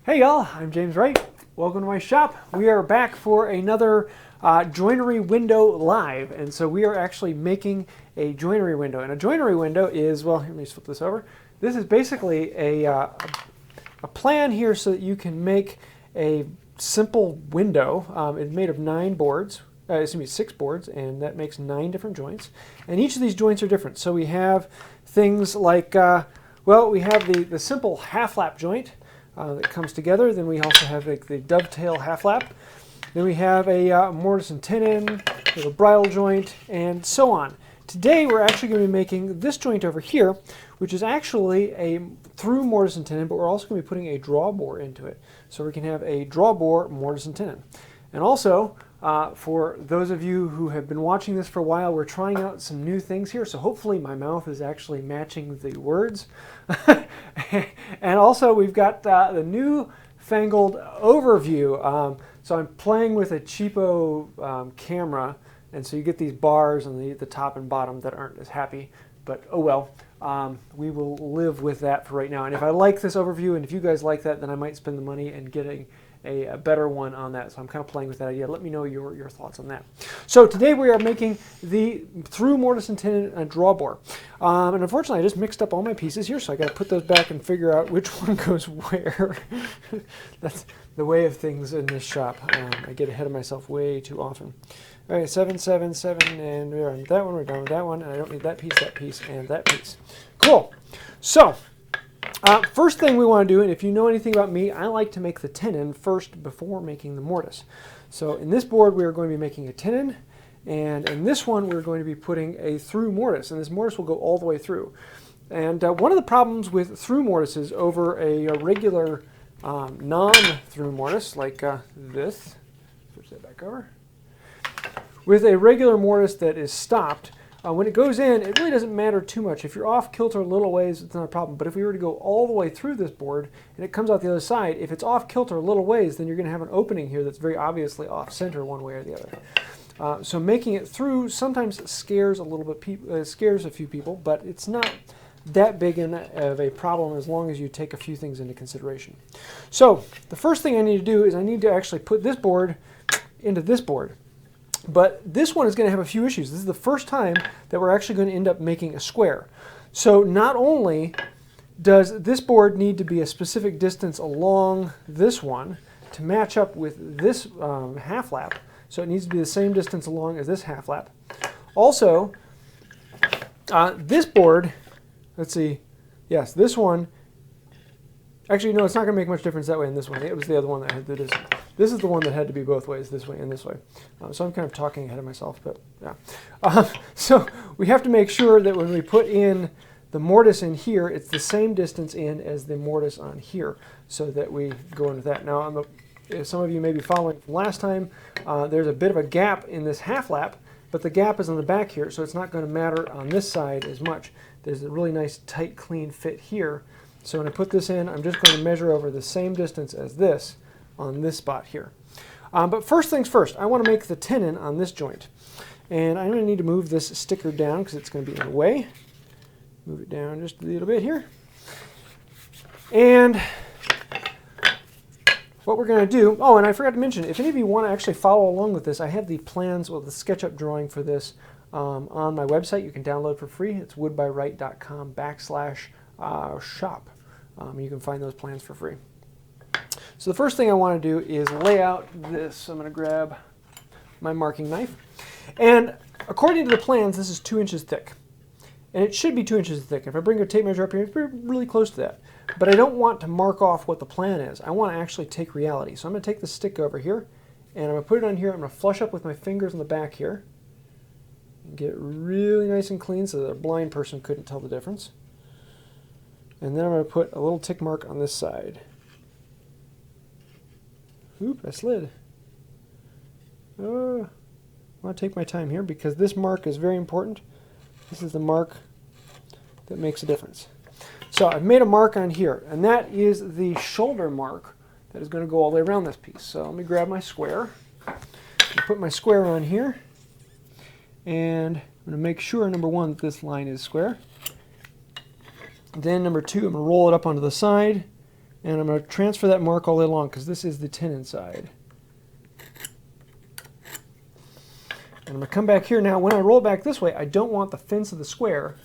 Hey y'all, I'm James Wright. Welcome to my shop. We are back for another joinery window live, and so we are actually making a joinery window. And a joinery window is, well, let me just flip this over. This is basically a plan here so that you can make a simple window. It's made of 6 boards, and that makes 9 different joints. And each of these joints are different. So we have things like, we have the simple half lap joint that comes together. Then we also have the dovetail half lap. Then we have a Mortise and Tenon, we have a bridle joint, and so on. Today we're actually going to be making this joint over here, which is actually a through Mortise and Tenon, but we're also going to be putting a draw bore into it. So we can have a draw bore Mortise and Tenon. And also, for those of you who have been watching this for a while, we're trying out some new things here. So hopefully my mouth is actually matching the words. And also we've got the new fangled overview. So I'm playing with a cheapo camera, and so you get these bars on the top and bottom that aren't as happy, but oh well. We will live with that for right now. And if I like this overview, and if you guys like that, then I might spend the money and getting a better one on that. So I'm kind of playing with that idea. Let me know your thoughts on that. So today we are making the through Mortise and Tenon draw bore. And unfortunately I just mixed up all my pieces here, so I got to put those back and figure out which one goes where. That's the way of things in this shop. I get ahead of myself way too often. All right, 7, 7, 7, and we're on that one, we're done with that one, and I don't need that piece, and that piece. Cool. So, first thing we want to do, and if you know anything about me, I like to make the tenon first before making the mortise. So in this board we are going to be making a tenon, and in this one we're going to be putting a through mortise, and this mortise will go all the way through. And one of the problems with through mortises over a regular non-through mortise, like this, switch that back over, with a regular mortise that is stopped, when it goes in, it really doesn't matter too much. If you're off kilter a little ways, it's not a problem. But if we were to go all the way through this board and it comes out the other side, if it's off kilter a little ways, then you're going to have an opening here that's very obviously off center one way or the other. So making it through sometimes scares a few people, but it's not that big of a problem as long as you take a few things into consideration. So the first thing I need to do is I need to actually put this board into this board. But this one is going to have a few issues. This is the first time that we're actually going to end up making a square. So not only does this board need to be a specific distance along this one to match up with this half lap, so it needs to be the same distance along as this half lap. Also, this board, let's see, yes, this one, actually no, it's not going to make much difference that way in this one. It was the other one that had the distance. This is the one that had to be both ways, this way and this way. So I'm kind of talking ahead of myself, but yeah. So we have to make sure that when we put in the mortise in here, it's the same distance in as the mortise on here, so that we go in with that. Now, if some of you may be following from last time, there's a bit of a gap in this half lap, but the gap is on the back here, so it's not going to matter on this side as much. There's a really nice, tight, clean fit here. So when I put this in, I'm just going to measure over the same distance as this on this spot here. But first things first, I want to make the tenon on this joint. And I'm going to need to move this sticker down because it's going to be in the way. Move it down just a little bit here. And what we're going to do, oh, and I forgot to mention, if any of you want to actually follow along with this, I have the plans with the SketchUp drawing for this on my website. You can download for free. It's woodbywright.com/shop. You can find those plans for free. So the first thing I want to do is lay out this. I'm going to grab my marking knife. And according to the plans, this is 2 inches thick. And it should be 2 inches thick. If I bring a tape measure up here, it's really close to that. But I don't want to mark off what the plan is. I want to actually take reality. So I'm going to take the stick over here, and I'm going to put it on here. I'm going to flush up with my fingers on the back here. And get it really nice and clean so that a blind person couldn't tell the difference. And then I'm going to put a little tick mark on this side. Oop, I slid. I want to take my time here because this mark is very important. This is the mark that makes a difference. So I've made a mark on here, and that is the shoulder mark that is going to go all the way around this piece. So let me grab my square, and put my square on here, and I'm going to make sure, number one, that this line is square. Then number two, I'm going to roll it up onto the side, And I'm going to transfer that mark all the way along because this is the tenon side. And I'm going to come back here. Now, when I roll back this way, I don't want the fence of the square.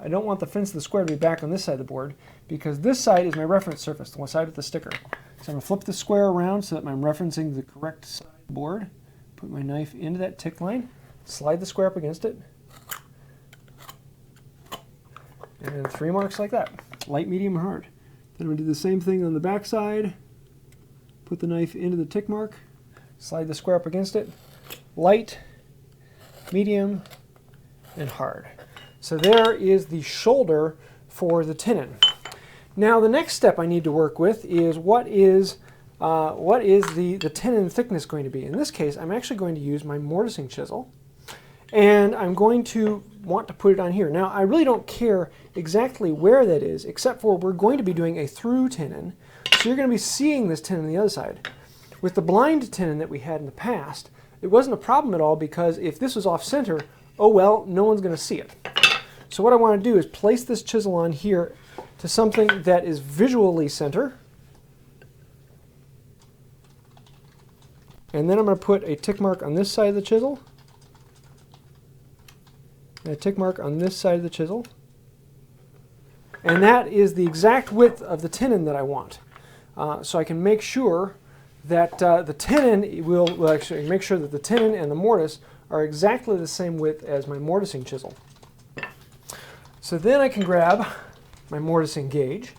I don't want the fence of the square to be back on this side of the board because this side is my reference surface, the one side with the sticker. So I'm going to flip the square around so that I'm referencing the correct side of the board. Put my knife into that tick line, slide the square up against it, and 3 marks like that, light, medium, and hard. Then I'm going to do the same thing on the back side. Put the knife into the tick mark, slide the square up against it, light, medium, and hard. So there is the shoulder for the tenon. Now the next step I need to work with is what is the tenon thickness going to be? In this case, I'm actually going to use my mortising chisel, and I'm going to want to put it on here. Now I really don't care exactly where that is, except for we're going to be doing a through tenon, so you're going to be seeing this tenon on the other side. With the blind tenon that we had in the past, it wasn't a problem at all because if this was off center, oh well, no one's going to see it. So what I want to do is place this chisel on here to something that is visually center. And then I'm going to put a tick mark on this side of the chisel. And a tick mark on this side of the chisel. And that is the exact width of the tenon that I want. So I can make sure that the tenon will actually make sure that the tenon and the mortise are exactly the same width as my mortising chisel. So then I can grab my mortising gauge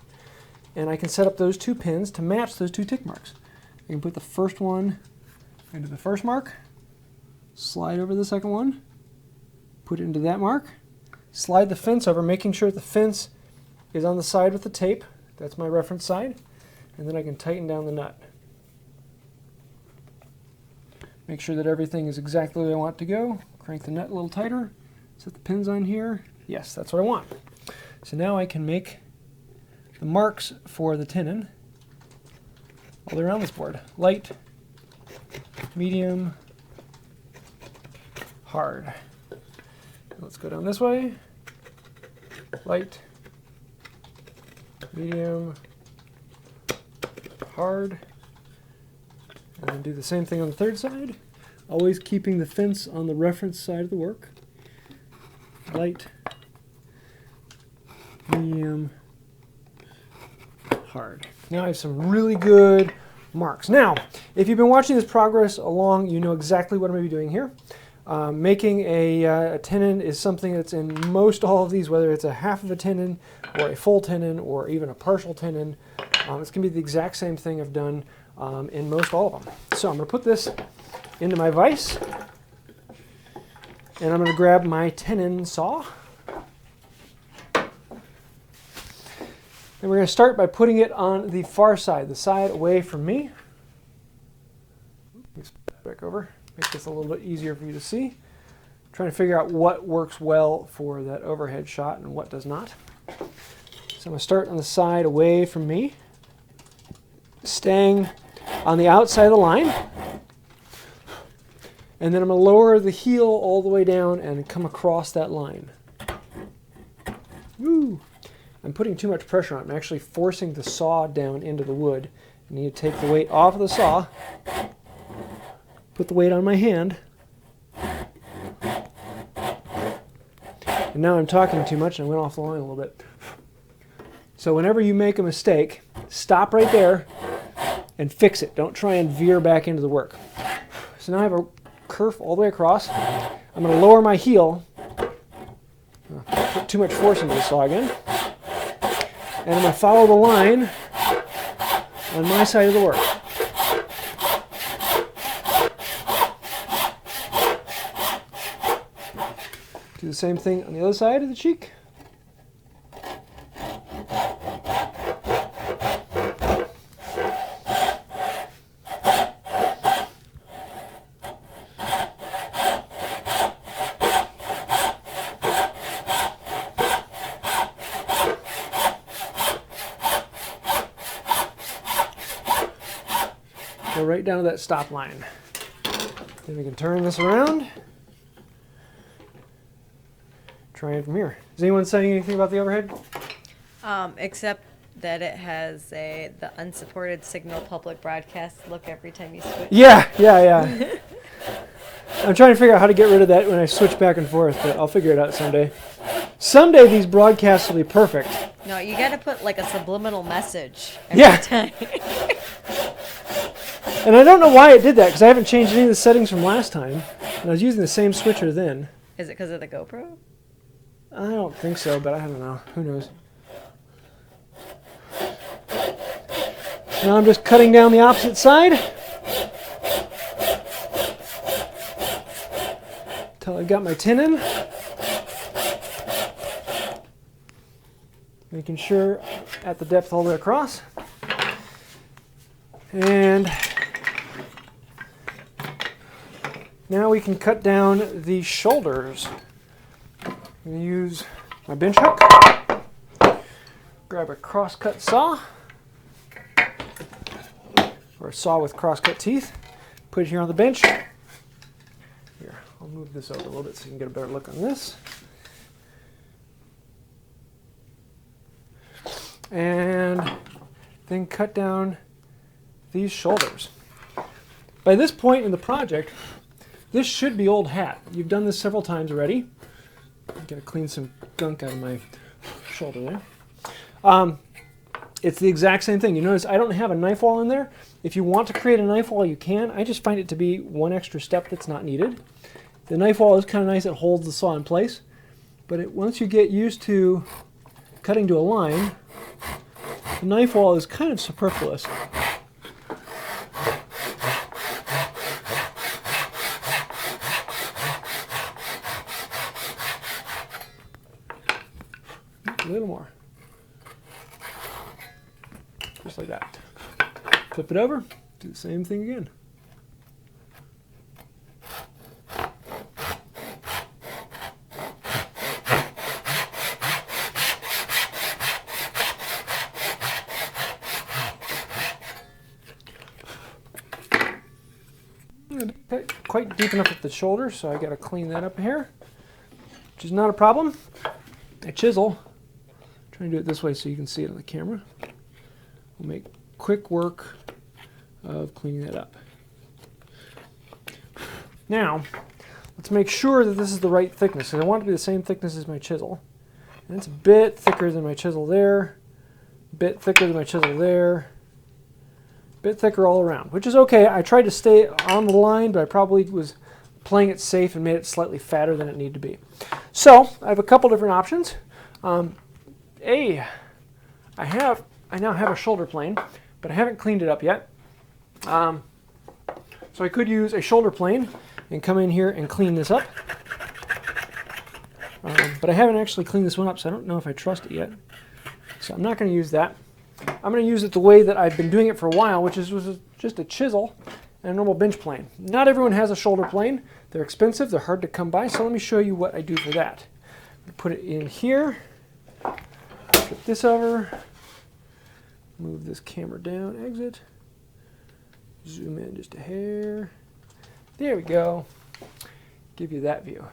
and I can set up those 2 pins to match those 2 tick marks. I can put the first one into the first mark, slide over the second one, put it into that mark, slide the fence over, making sure the fence is on the side with the tape. That's my reference side. And then I can tighten down the nut. Make sure that everything is exactly where I want it to go. Crank the nut a little tighter. Set the pins on here. Yes, that's what I want. So now I can make the marks for the tenon all the way around this board. Light, medium, hard. Let's go down this way. Light, medium, hard. And then do the same thing on the third side. Always keeping the fence on the reference side of the work. Light, medium, hard. Now I have some really good marks. Now, if you've been watching this progress along, you know exactly what I'm going to be doing here. Making a tenon is something that's in most all of these, whether it's a half of a tenon or a full tenon or even a partial tenon. It's going to be the exact same thing I've done in most all of them. So I'm going to put this into my vise, and I'm going to grab my tenon saw. And we're going to start by putting it on the far side, the side away from me. Let me put that back over. Make this a little bit easier for you to see. I'm trying to figure out what works well for that overhead shot and what does not. So I'm going to start on the side away from me, staying on the outside of the line. And then I'm going to lower the heel all the way down and come across that line. Woo! I'm putting too much pressure on it. I'm actually forcing the saw down into the wood. I need to take the weight off of the saw, put the weight on my hand. And now I'm talking too much and I went off the line a little bit. So whenever you make a mistake, stop right there and fix it. Don't try and veer back into the work. So now I have a kerf all the way across. I'm going to lower my heel. Put too much force into the saw again. And I'm going to follow the line on my side of the work. Do the same thing on the other side of the cheek. Go right down to that stop line. Then we can turn this around. Try it from here. Is anyone saying anything about the overhead? Except that it has the unsupported signal public broadcast look every time you switch? Yeah. I'm trying to figure out how to get rid of that when I switch back and forth, but I'll figure it out someday. Someday these broadcasts will be perfect. No, you got to put like a subliminal message every time. And I don't know why it did that, because I haven't changed any of the settings from last time. And I was using the same switcher then. Is it because of the GoPro? I don't think so, but I don't know. Who knows? Now I'm just cutting down the opposite side. Until I've got my tenon. Making sure at the depth all the way across. And now we can cut down the shoulders. I'm going to use my bench hook. Grab a crosscut saw. Or a saw with crosscut teeth. Put it here on the bench. Here, I'll move this over a little bit so you can get a better look on this. And then cut down these shoulders. By this point in the project, this should be old hat. You've done this several times already. I'm going to clean some gunk out of my shoulder there. It's the exact same thing. You notice I don't have a knife wall in there. If you want to create a knife wall, you can. I just find it to be one extra step that's not needed. The knife wall is kind of nice. It holds the saw in place. But once you get used to cutting to a line, the knife wall is kind of superfluous. A little more. Just like that. Flip it over, do the same thing again. Quite deep enough at the shoulder, so I got to clean that up here, which is not a problem. A chisel, I'm trying to do it this way so you can see it on the camera. We'll make quick work of cleaning that up. Now, let's make sure that this is the right thickness, because I want it to be the same thickness as my chisel. And it's a bit thicker than my chisel there, a bit thicker than my chisel there, a bit thicker all around, which is okay. I tried to stay on the line, but I probably was playing it safe and made it slightly fatter than it needed to be. So, I have a couple different options. I now have a shoulder plane, but I haven't cleaned it up yet. So I could use a shoulder plane and come in here and clean this up. But I haven't actually cleaned this one up, so I don't know if I trust it yet. So I'm not going to use that. I'm going to use it the way that I've been doing it for a while, which is just a chisel and a normal bench plane. Not everyone has a shoulder plane. They're expensive, they're hard to come by, so let me show you what I do for that. Put it in here, flip this over, move this camera down, exit, zoom in just a hair. There we go. Give you that view.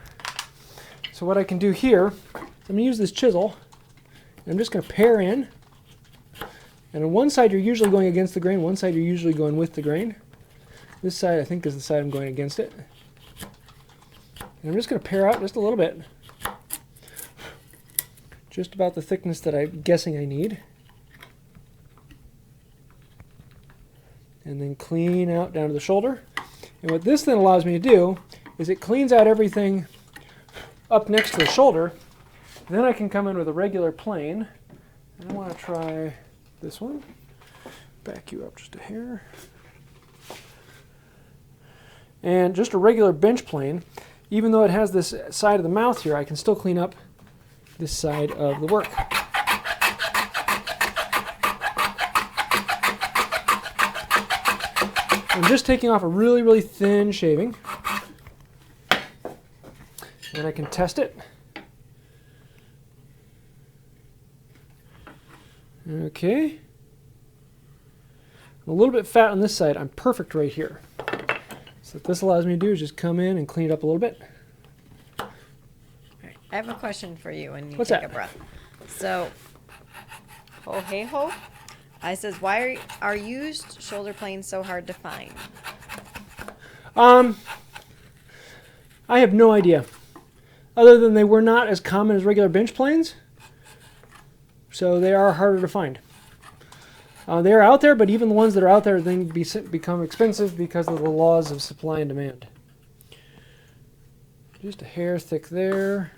So what I can do here, I'm going to use this chisel, and I'm just going to pare in. And on one side you're usually going against the grain, one side you're usually going with the grain. This side I think is the side I'm going against it. And I'm just going to pare out just a little bit. Just about the thickness that I'm guessing I need. And then clean out down to the shoulder. And what this then allows me to do is it cleans out everything up next to the shoulder. And then I can come in with a regular plane. And I want to try this one. Back you up just a hair. And just a regular bench plane, even though it has this side of the mouth here, I can still clean up this side of the work. I'm just taking off a really, really thin shaving. And I can test it. Okay. A little bit fat on this side. I'm perfect right here. So what this allows me to do is just come in and clean it up a little bit. I have a question for you when you What's take that? a breath. So, Ho hey ho. I says, why are used shoulder planes so hard to find? I have no idea. Other than they were not as common as regular bench planes, so they are harder to find. They are out there, but even the ones that are out there then become expensive because of the laws of supply and demand. Just a hair thick there.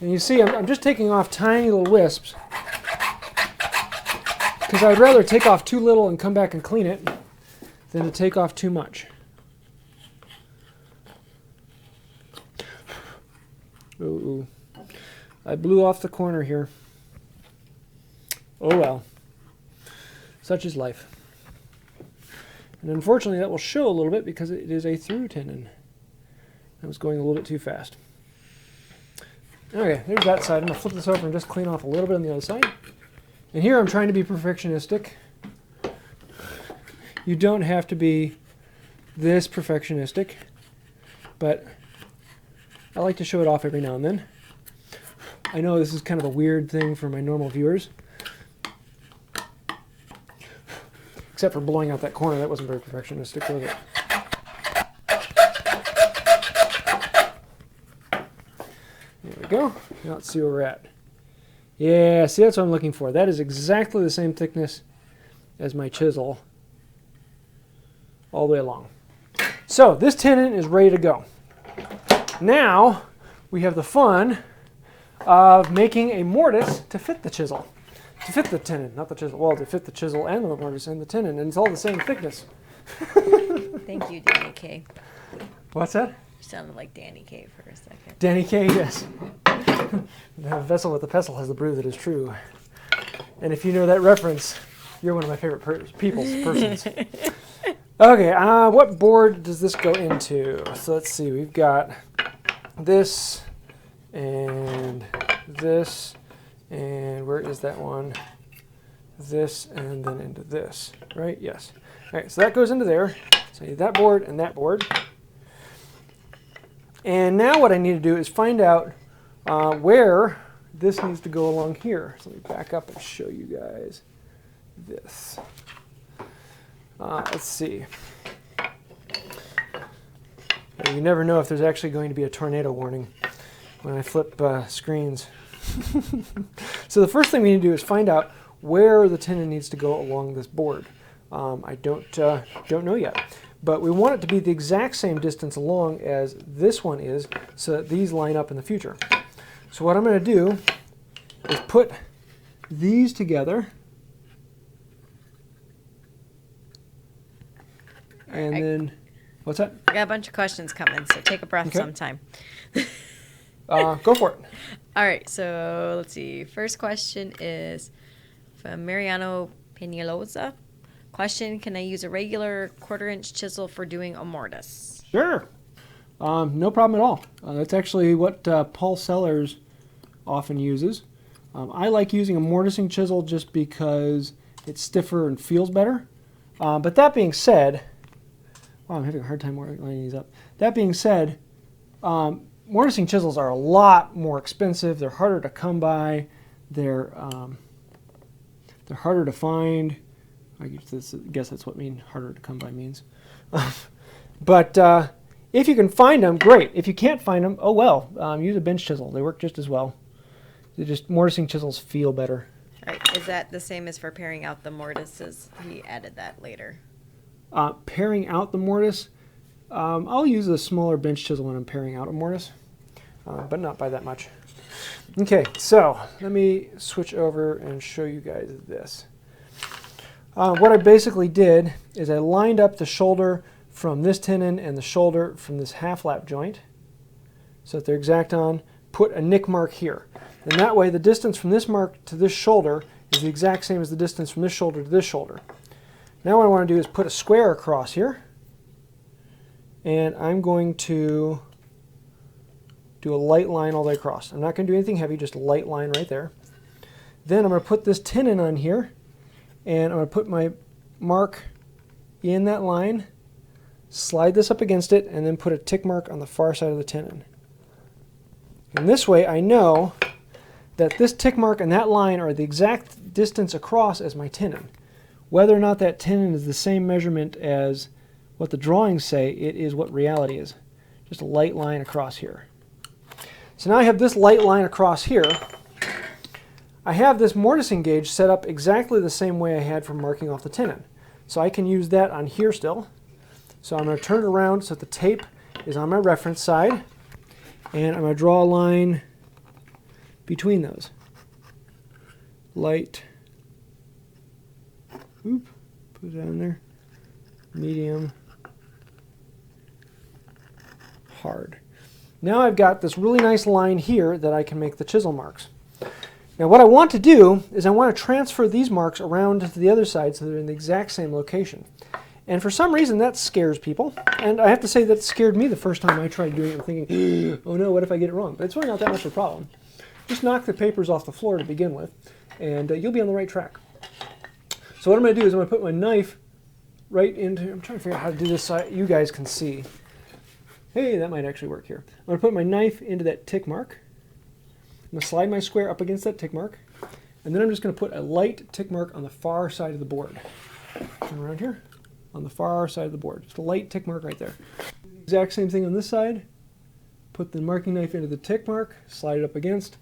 And you see, I'm just taking off tiny little wisps because I'd rather take off too little and come back and clean it than to take off too much. Ooh. I blew off the corner here. Oh well. Such is life. And unfortunately that will show a little bit because it is a through tenon. I was going a little bit too fast. Okay, there's that side. I'm going to flip this over and just clean off a little bit on the other side. And here I'm trying to be perfectionistic. You don't have to be this perfectionistic, but I like to show it off every now and then. I know this is kind of a weird thing for my normal viewers. Except for blowing out that corner, that wasn't very perfectionistic, was it? There we go. Now let's see where we're at. Yeah, see, that's what I'm looking for. That is exactly the same thickness as my chisel all the way along. So this tenon is ready to go. Now we have the fun of making a mortise to fit the chisel. To fit the tenon, not the chisel. Well, to fit the chisel and the mortise and the tenon, and it's all the same thickness. Thank you, Danny K. What's that? You sounded like Danny K for a second. Danny K, yes. The vessel with the pestle has the brew that is true. And if you know that reference, you're one of my favorite persons. Okay, what board does this go into? So let's see, we've got this, and where is that one? This, and then into this, right? Yes. All right, so that goes into there. So I need that board and that board. And now what I need to do is find out where this needs to go along here. So let me back up and show you guys this. Let's see. You never know if there's actually going to be a tornado warning when I flip screens. So the first thing we need to do is find out where the tenon needs to go along this board. I don't know yet, but we want it to be the exact same distance along as this one is, so that these line up in the future. So what I'm going to do is put these together, and then what's that? I got a bunch of questions coming, so take a breath sometime. Go for it. All right, so let's see. First question is from Mariano Peñalosa. Question, can I use a regular 1/4-inch chisel for doing a mortise? Sure. No problem at all. That's actually what Paul Sellers often uses. I like using a mortising chisel just because it's stiffer and feels better. But that being said, wow, I'm having a hard time lining these up. That being said, mortising chisels are a lot more expensive. They're harder to come by. They're harder to find. I guess that's what harder to come by means. But if you can find them, great. If you can't find them, oh well. Use a bench chisel. They work just as well. Mortising chisels feel better. All right. Is that the same as for paring out the mortises? He added that later. Paring out the mortise, I'll use a smaller bench chisel when I'm paring out a mortise, but not by that much. Okay, so let me switch over and show you guys this. What I basically did is I lined up the shoulder from this tenon and the shoulder from this half lap joint, so that they're exact on, put a nick mark here. And that way the distance from this mark to this shoulder is the exact same as the distance from this shoulder to this shoulder. Now what I want to do is put a square across here, and I'm going to do a light line all the way across. I'm not going to do anything heavy, just a light line right there. Then I'm going to put this tenon on here, and I'm going to put my mark in that line, slide this up against it, and then put a tick mark on the far side of the tenon. And this way I know that this tick mark and that line are the exact distance across as my tenon. Whether or not that tenon is the same measurement as what the drawings say, it is what reality is. Just a light line across here. So now I have this light line across here. I have this mortising gauge set up exactly the same way I had for marking off the tenon. So I can use that on here still. So I'm going to turn it around so that the tape is on my reference side. And I'm going to draw a line between those. Light. Oop. Put it down there. Medium. Hard. Now I've got this really nice line here that I can make the chisel marks. Now what I want to do is I want to transfer these marks around to the other side so they're in the exact same location. And for some reason that scares people. And I have to say that scared me the first time I tried doing it, thinking, oh no, what if I get it wrong? But it's really not that much of a problem. Just knock the papers off the floor to begin with, and you'll be on the right track. So what I'm going to do is I'm going to put my knife right into, I'm trying to figure out how to do this so you guys can see. Hey, that might actually work here. I'm going to put my knife into that tick mark. I'm going to slide my square up against that tick mark, and then I'm just going to put a light tick mark on the far side of the board. Turn around here. On the far side of the board. Just a light tick mark right there. Exact same thing on this side. Put the marking knife into the tick mark, slide it up against,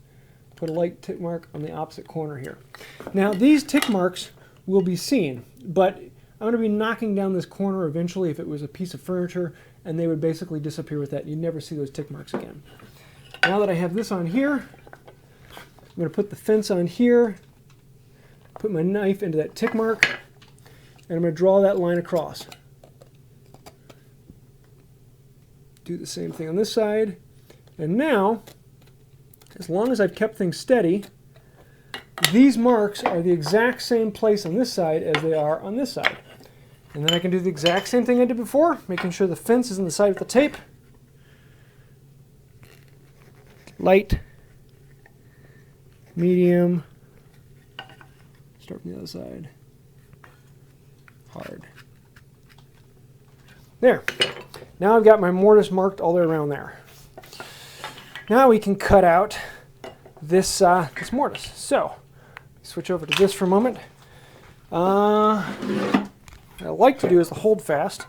put a light tick mark on the opposite corner here. Now these tick marks will be seen, but I'm going to be knocking down this corner eventually if it was a piece of furniture, and they would basically disappear with that. You'd never see those tick marks again. Now that I have this on here, I'm going to put the fence on here, put my knife into that tick mark, and I'm going to draw that line across. Do the same thing on this side. And now, as long as I've kept things steady, these marks are the exact same place on this side as they are on this side. And then I can do the exact same thing I did before, making sure the fence is on the side of the tape. Light, medium, start from the other side. Hard. There. Now I've got my mortise marked all the way around there. Now we can cut out this mortise. So, switch over to this for a moment. What I like to do is the hold fast,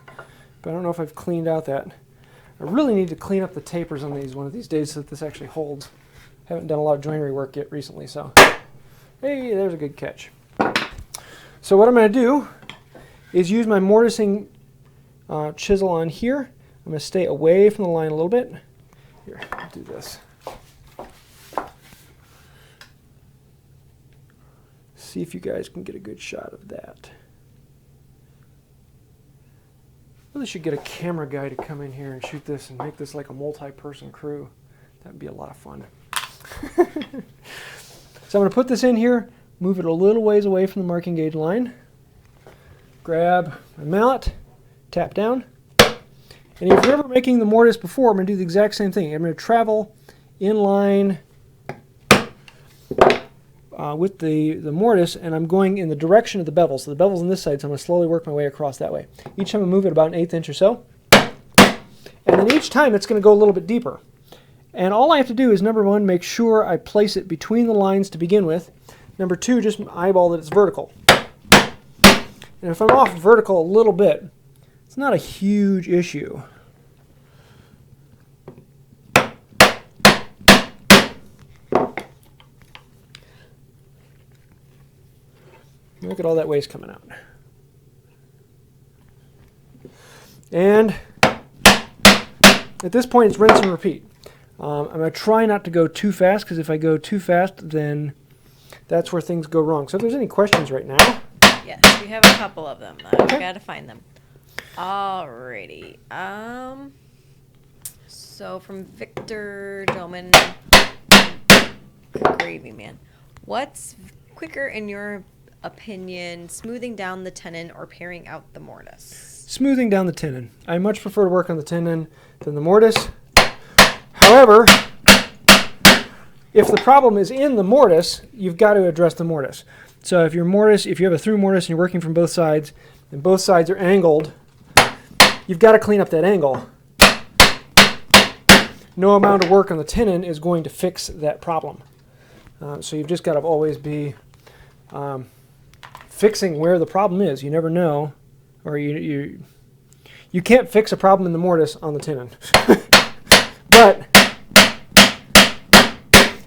but I don't know if I've cleaned out that. I really need to clean up the tapers on these one of these days so that this actually holds. Haven't done a lot of joinery work yet recently, so hey, there's a good catch. So what I'm going to do is use my mortising chisel on here. I'm going to stay away from the line a little bit. Here, I'll do this. See if you guys can get a good shot of that. Really should get a camera guy to come in here and shoot this and make this like a multi-person crew. That would be a lot of fun. So I'm going to put this in here, move it a little ways away from the marking gauge line. Grab my mallet, tap down. And if you're ever making the mortise before, I'm going to do the exact same thing. I'm going to travel in line with the mortise, and I'm going in the direction of the bevel. So the bevel's on this side, so I'm going to slowly work my way across that way. Each time I move it about 1/8 inch or so. And then each time it's going to go a little bit deeper. And all I have to do is, number one, make sure I place it between the lines to begin with. Number two, just eyeball that it's vertical. And if I'm off vertical a little bit, it's not a huge issue. Look at all that waste coming out. And at this point, it's rinse and repeat. I'm going to try not to go too fast, because if I go too fast, then that's where things go wrong. So if there's any questions right now. Yes, we have a couple of them. I've got to find them. Alrighty. So from Victor Dolman, Gravy Man. What's quicker in your opinion, smoothing down the tenon or paring out the mortise? Smoothing down the tenon. I much prefer to work on the tenon than the mortise. However, if the problem is in the mortise, you've got to address the mortise. So if you have a through mortise and you're working from both sides, and both sides are angled, you've got to clean up that angle. No amount of work on the tenon is going to fix that problem. So you've just got to always be fixing where the problem is. You never know, or you can't fix a problem in the mortise on the tenon. But,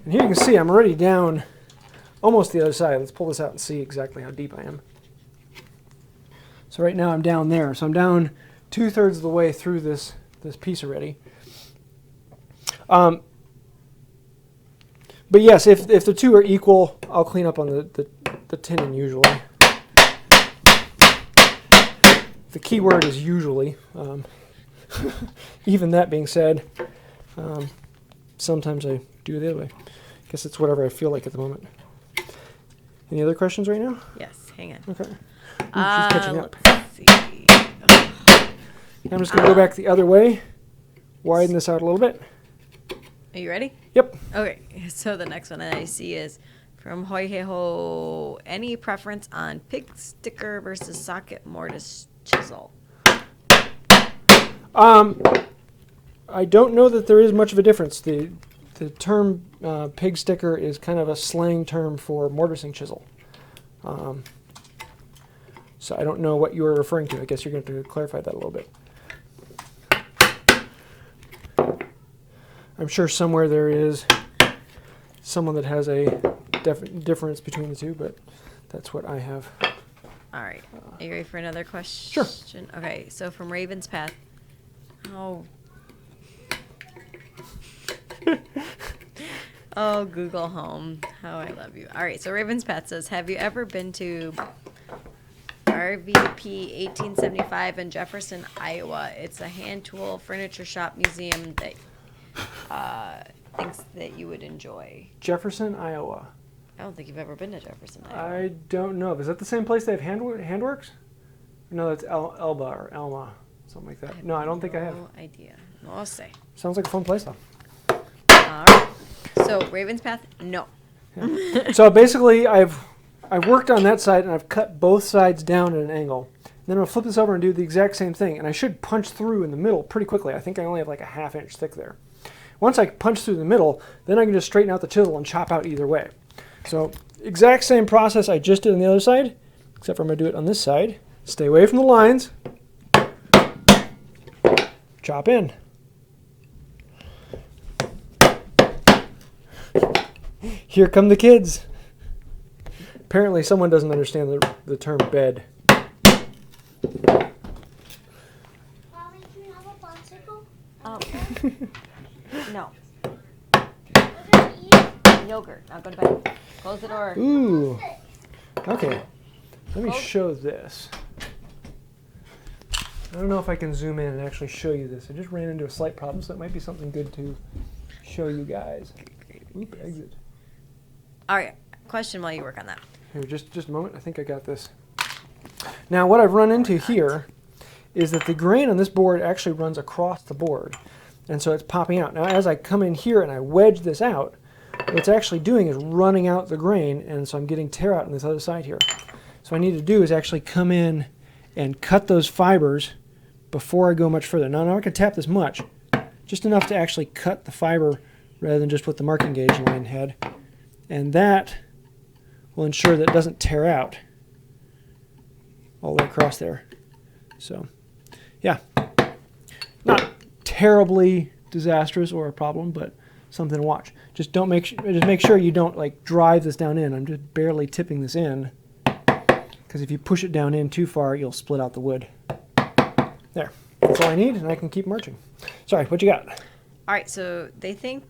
and here you can see I'm already down almost the other side. Let's pull this out and see exactly how deep I am. So right now I'm down there. So I'm down 2/3 of the way through this piece already. But yes, if the two are equal, I'll clean up on the tenon usually. The key word is usually. Even that being said, sometimes I do it the other way. I guess it's whatever I feel like at the moment. Any other questions right now? Yes, hang on. Okay. Ooh, she's catching up. Let's see. I'm just going to go back the other way, widen this out a little bit. Are you ready? Yep. Okay, so the next one that I see is from Hoi Hei Ho. Any preference on pig sticker versus socket mortise chisel? I don't know that there is much of a difference. The term pig sticker is kind of a slang term for mortising chisel. So I don't know what you were referring to. I guess you're going to have to clarify that a little bit. I'm sure somewhere there is someone that has a difference between the two, but that's what I have. All right. Are you ready for another question? Sure. Okay, so from Raven's Path. Oh. Oh, Google Home. How I love you. All right, so Raven's Path says, have you ever been to RVP 1875 in Jefferson, Iowa? It's a hand tool furniture shop museum that thinks that you would enjoy. Jefferson, Iowa. I don't think you've ever been to Jefferson, Iowa. I don't know. Is that the same place they have handworks? No, that's Elba or Elma, something like that. No, I don't think I have. No idea. No, I'll say. Sounds like a fun place, though. All right. So Raven's Path, no. Yeah. So basically, I've worked on that side and I've cut both sides down at an angle. Then I'm gonna flip this over and do the exact same thing, and I should punch through in the middle pretty quickly. I think I only have like a 1/2 inch thick there. Once I punch through the middle, then I can just straighten out the chisel and chop out either way. So exact same process I just did on the other side, except for I'm gonna do it on this side. Stay away from the lines. Chop in. Here come the kids. Apparently someone doesn't understand the term bed. Mommy, can you have a popsicle? No. We're gonna eat. Yogurt. Now go to bed. Close the door. Ooh. Okay. Let me show this. I don't know if I can zoom in and actually show you this. I just ran into a slight problem, so it might be something good to show you guys. Oop, exit. All right. Question while you work on that. Here, just a moment. I think I got this. Now, what I've run into here is that the grain on this board actually runs across the board, and so it's popping out. Now, as I come in here and I wedge this out, what it's actually doing is running out the grain, and so I'm getting tear out on this other side here. So what I need to do is actually come in and cut those fibers before I go much further. Now, I'm not going to tap this much, just enough to actually cut the fiber rather than just what the marking gauge line had, and that will ensure that it doesn't tear out all the way across there. So, yeah, not terribly disastrous or a problem, but something to watch. Just make sure you don't like drive this down in. I'm just barely tipping this in, because if you push it down in too far, you'll split out the wood. There, that's all I need, and I can keep marching. Sorry, what you got? All right. So they think,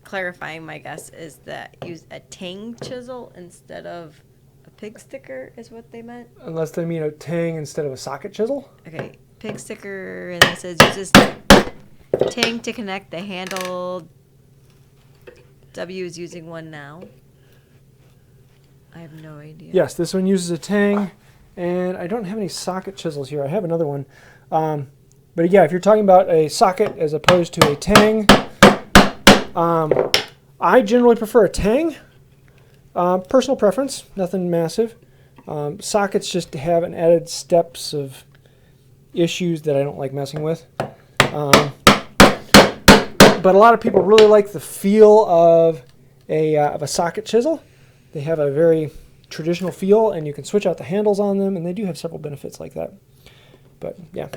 clarifying my guess, is that use a tang chisel instead of a pig sticker is what they meant. Unless they mean a tang instead of a socket chisel. Okay, pig sticker, and it says uses tang to connect the handle. W is using one now. I have no idea. Yes, this one uses a tang, and I don't have any socket chisels here. I have another one. But yeah, if you're talking about a socket as opposed to a tang, I generally prefer a tang. Personal preference, nothing massive. Sockets just have an added steps of issues that I don't like messing with. But a lot of people really like the feel of of a socket chisel. They have a very traditional feel, and you can switch out the handles on them, and they do have several benefits like that. But yeah.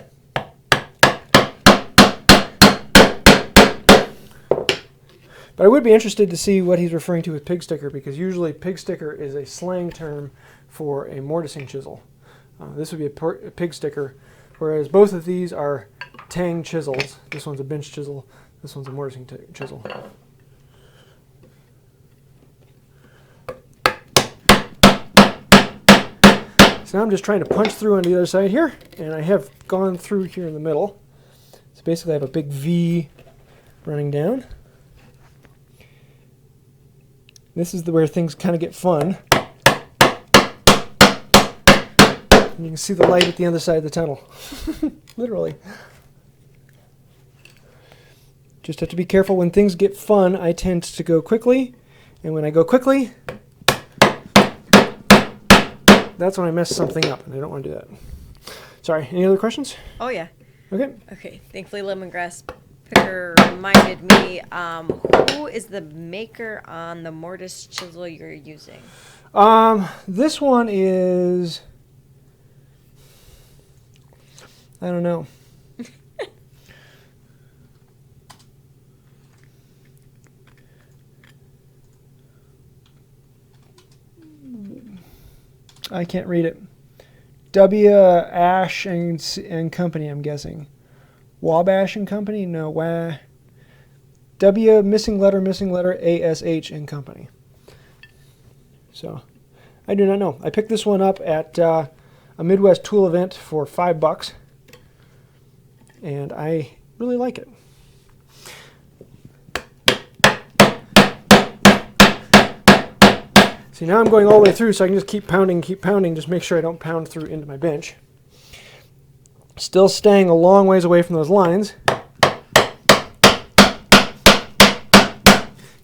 But I would be interested to see what he's referring to with pig sticker, because usually pig sticker is a slang term for a mortising chisel. This would be a pig sticker, whereas both of these are tang chisels. This one's a bench chisel, this one's a mortising chisel. So now I'm just trying to punch through on the other side here, and I have gone through here in the middle. So basically I have a big V running down. This is where things kind of get fun. And you can see the light at the other side of the tunnel. Literally. Just have to be careful when things get fun. I tend to go quickly, and when I go quickly, that's when I mess something up, and I don't want to do that. Sorry, any other questions? Oh, yeah. Okay. Okay, thankfully lemongrass picker reminded me, who is the maker on the mortise chisel you're using? This one is, I don't know. I can't read it. W. Ash and Company, I'm guessing. Wabash and Company? No, W. missing letter, ASH and Company. So, I do not know. I picked this one up at a Midwest tool event for $5, and I really like it. See, now I'm going all the way through, so I can just keep pounding, just make sure I don't pound through into my bench. Still staying a long ways away from those lines.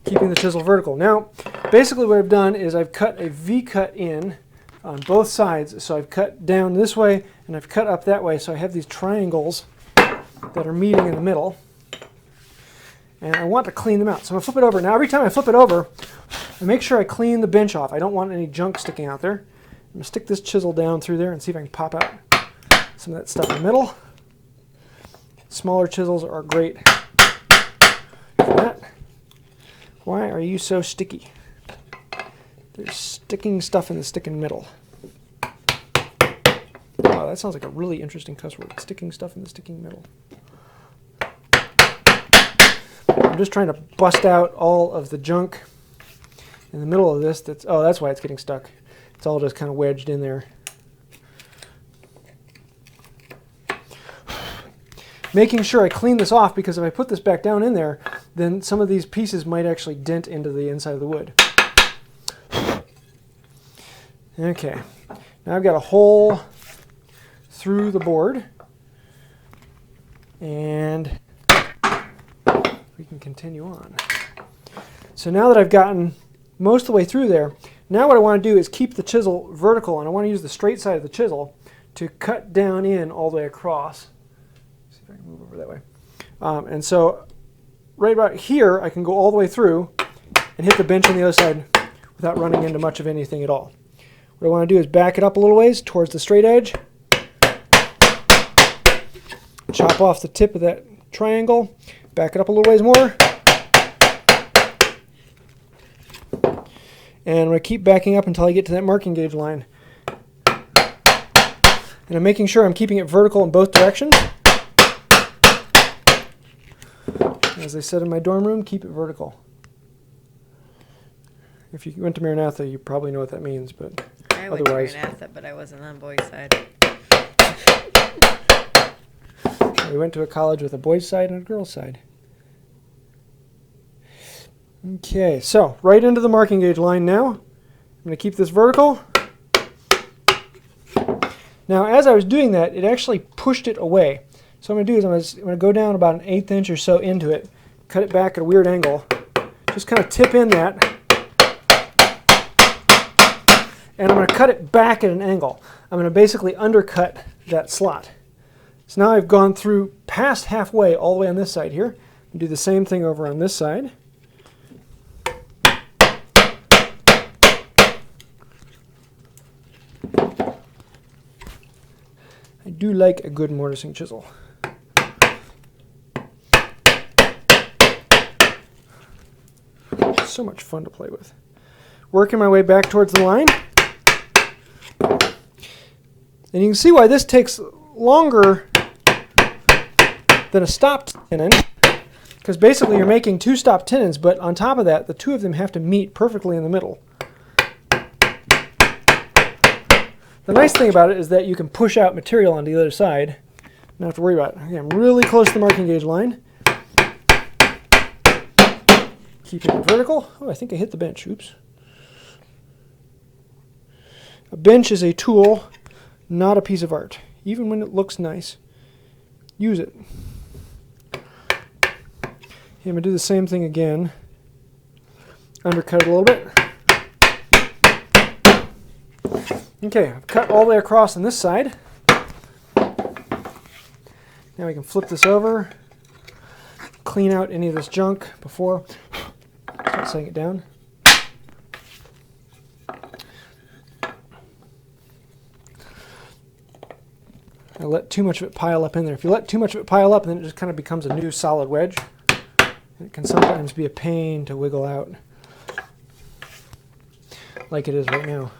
Keeping the chisel vertical. Now, basically what I've done is I've cut a V-cut in on both sides. So I've cut down this way, and I've cut up that way, so I have these triangles that are meeting in the middle. And I want to clean them out. So I'm going to flip it over. Now, every time I flip it over, I make sure I clean the bench off. I don't want any junk sticking out there. I'm going to stick this chisel down through there and see if I can pop out some of that stuff in the middle. Smaller chisels are great for that. Why are you so sticky? There's sticking stuff in the sticking middle. Wow, that sounds like a really interesting cuss word. Sticking stuff in the sticking middle. I'm just trying to bust out all of the junk in the middle of this. That's why it's getting stuck. It's all just kind of wedged in there. Making sure I clean this off, because if I put this back down in there, then some of these pieces might actually dent into the inside of the wood. Okay, now I've got a hole through the board, and we can continue on. So now that I've gotten most of the way through there, now what I want to do is keep the chisel vertical, and I want to use the straight side of the chisel to cut down in all the way across. See if I can move over that way. And so right about here, I can go all the way through and hit the bench on the other side without running into much of anything at all. What I want to do is back it up a little ways towards the straight edge, chop off the tip of that triangle, back it up a little ways more, and I'm going to keep backing up until I get to that marking gauge line. And I'm making sure I'm keeping it vertical in both directions. As I said in my dorm room, keep it vertical. If you went to Maranatha, you probably know what that means, but I went to otherwise... Maranatha, but I wasn't on boys' side. We went to a college with a boys' side and a girls' side. Okay, so right into the marking gauge line now. I'm going to keep this vertical. Now, as I was doing that, it actually pushed it away. So what I'm going to do is I'm going to go down about 1/8 inch or so into it, cut it back at a weird angle, just kind of tip in that, and I'm going to cut it back at an angle. I'm going to basically undercut that slot. So now I've gone through past halfway all the way on this side here. And do the same thing over on this side. do like a good mortising chisel. So much fun to play with. Working my way back towards the line. And you can see why this takes longer than a stopped tenon, because basically you're making 2 stopped tenons, but on top of that, the 2 of them have to meet perfectly in the middle. The nice thing about it is that you can push out material on the other side. Not have to worry about it. Okay, I'm really close to the marking gauge line. Keeping it vertical. Oh, I think I hit the bench. Oops. A bench is a tool, not a piece of art. Even when it looks nice, use it. Okay, I'm going to do the same thing again. Undercut it a little bit. Okay, I've cut all the way across on this side. Now we can flip this over, clean out any of this junk before start setting it down. I let too much of it pile up in there. If you let too much of it pile up, then it just kind of becomes a new solid wedge. It can sometimes be a pain to wiggle out, like it is right now.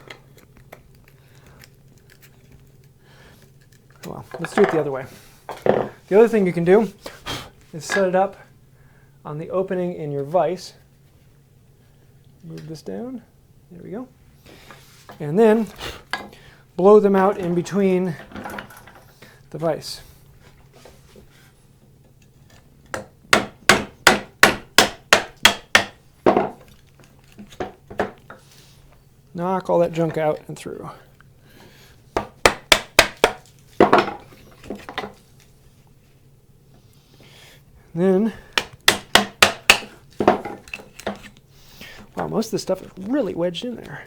Well, let's do it the other way. The other thing you can do is set it up on the opening in your vise. Move this down. There we go. And then blow them out in between the vise. Knock all that junk out and through. Then, wow, most of this stuff is really wedged in there.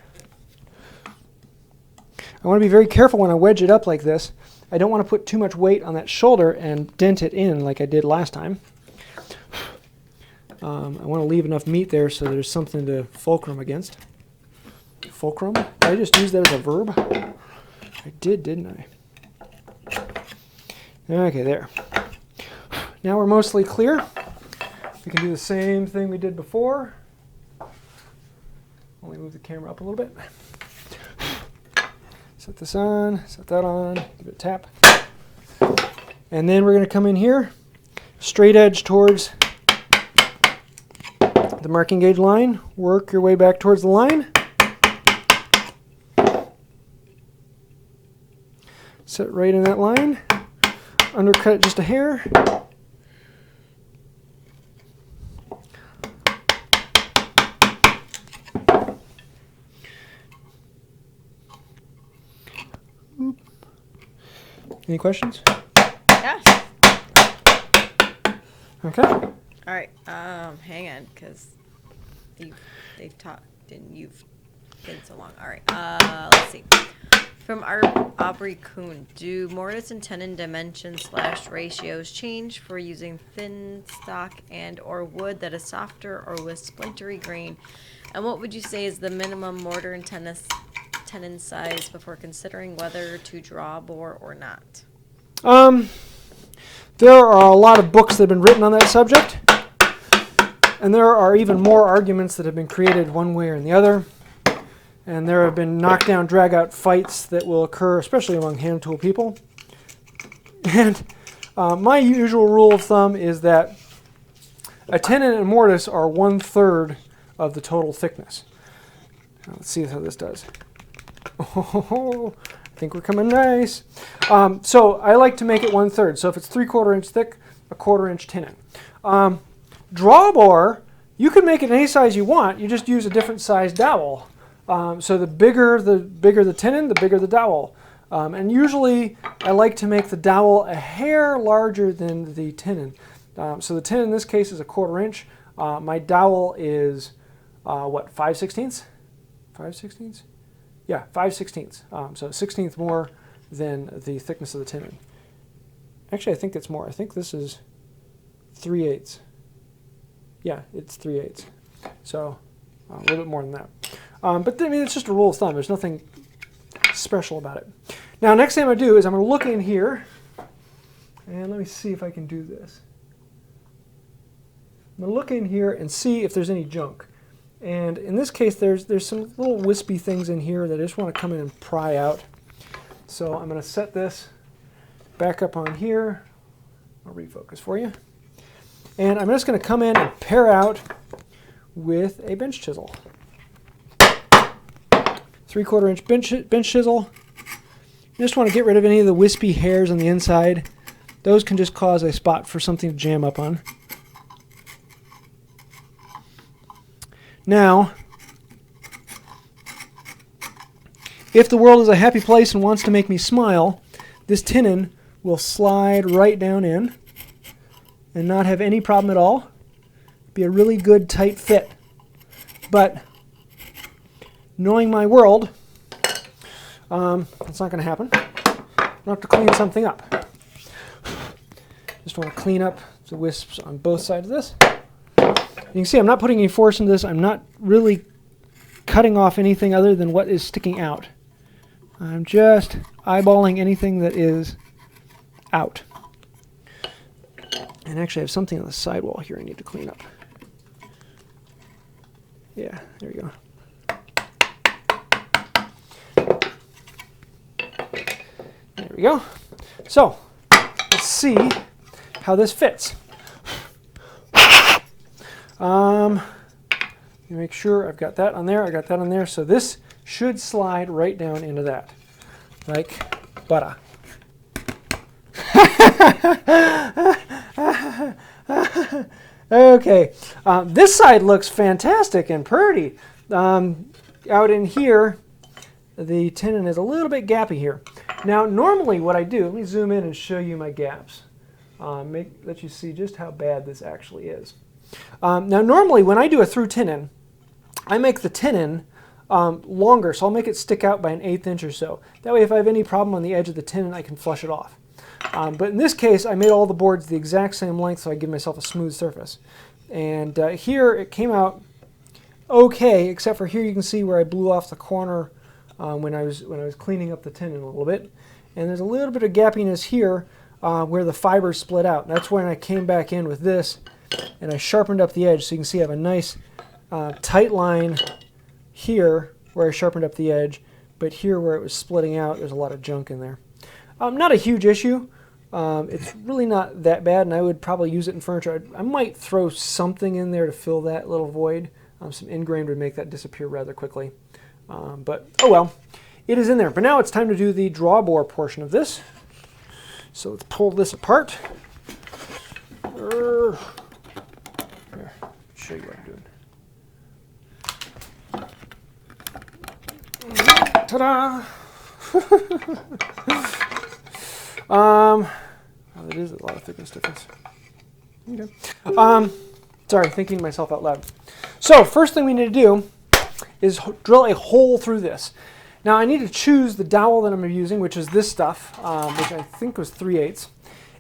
I want to be very careful when I wedge it up like this. I don't want to put too much weight on that shoulder and dent it in like I did last time. I want to leave enough meat there so there's something to fulcrum against. Fulcrum? Did I just use that as a verb? I did, didn't I? Okay, there. Now we're mostly clear. We can do the same thing we did before. Only move the camera up a little bit. Set this on, set that on, give it a tap. And then we're going to come in here, straight edge towards the marking gauge line. Work your way back towards the line. Set right in that line. Undercut it just a hair. Any questions? Yeah. Okay. All right. Hang on, because they've talked and you've been so long. All right. Let's see. From Aubrey Kuhn, do mortise and tenon dimensions / ratios change for using thin stock and or wood that is softer or with splintery grain? And what would you say is the minimum mortar and tenon size before considering whether to draw bore or not? There are a lot of books that have been written on that subject, and there are even more arguments that have been created one way or the other. And there have been knockdown, drag-out fights that will occur, especially among hand tool people. And my usual rule of thumb is that a tenon and mortise are 1/3 of the total thickness. Now, let's see how this does. Oh, I think we're coming nice. So I like to make it 1/3. So if it's 3/4 inch thick, a 1/4 inch tenon. Draw bore, you can make it any size you want. You just use a different size dowel. So the bigger the tenon, the bigger the dowel. And usually I like to make the dowel a hair larger than the tenon. So the tenon in this case is a 1/4 inch. My dowel is, what, 5/16? 5/16? Yeah, 5/16. So 1/16 more than the thickness of the tenon. Actually, I think it's more. I think this is 3/8. Yeah, it's 3/8. So a little bit more than that. But I mean, it's just a rule of thumb. There's nothing special about it. Now, next thing I'm going to do is I'm going to look in here, and let me see if I can do this. I'm going to look in here and see if there's any junk. And in this case, there's some little wispy things in here that I just want to come in and pry out. So I'm going to set this back up on here. I'll refocus for you. And I'm just going to come in and pare out with a bench chisel. 3/4 inch bench chisel. You just want to get rid of any of the wispy hairs on the inside. Those can just cause a spot for something to jam up on. Now, if the world is a happy place and wants to make me smile, this tenon will slide right down in and not have any problem at all. Be a really good tight fit. But knowing my world, that's not going to happen. I'll have to clean something up. Just want to clean up the wisps on both sides of this. You can see I'm not putting any force into this. I'm not really cutting off anything other than what is sticking out. I'm just eyeballing anything that is out. And actually I have something on the sidewall here I need to clean up. Yeah, there we go. There we go. So, let's see how this fits. Make sure I've got that on there, I got that on there. So this should slide right down into that, like butter. Okay, this side looks fantastic and pretty. Out in here, the tenon is a little bit gappy here. Now, normally what I do, let me zoom in and show you my gaps. Let you see just how bad this actually is. Now, normally when I do a through tenon, I make the tenon longer, so I'll make it stick out by 1/8 inch or so. That way, if I have any problem on the edge of the tenon, I can flush it off. But in this case, I made all the boards the exact same length, so I give myself a smooth surface. And here, it came out okay, except for here you can see where I blew off the corner when I was cleaning up the tenon a little bit. And there's a little bit of gappiness here where the fibers split out. And that's when I came back in with this, and I sharpened up the edge, so you can see I have a nice tight line here where I sharpened up the edge, but here where it was splitting out, there's a lot of junk in there. Not a huge issue. It's really not that bad, and I would probably use it in furniture. I might throw something in there to fill that little void. Some ingrain would make that disappear rather quickly. But, oh well, it is in there. But now it's time to do the draw bore portion of this. So let's pull this apart. Here, show you what I'm doing. Ta-da! It is a lot of thickness difference. Okay. Sorry, thinking to myself out loud. So first thing we need to do is drill a hole through this. Now I need to choose the dowel that I'm using, which is this stuff, which I think was 3/8.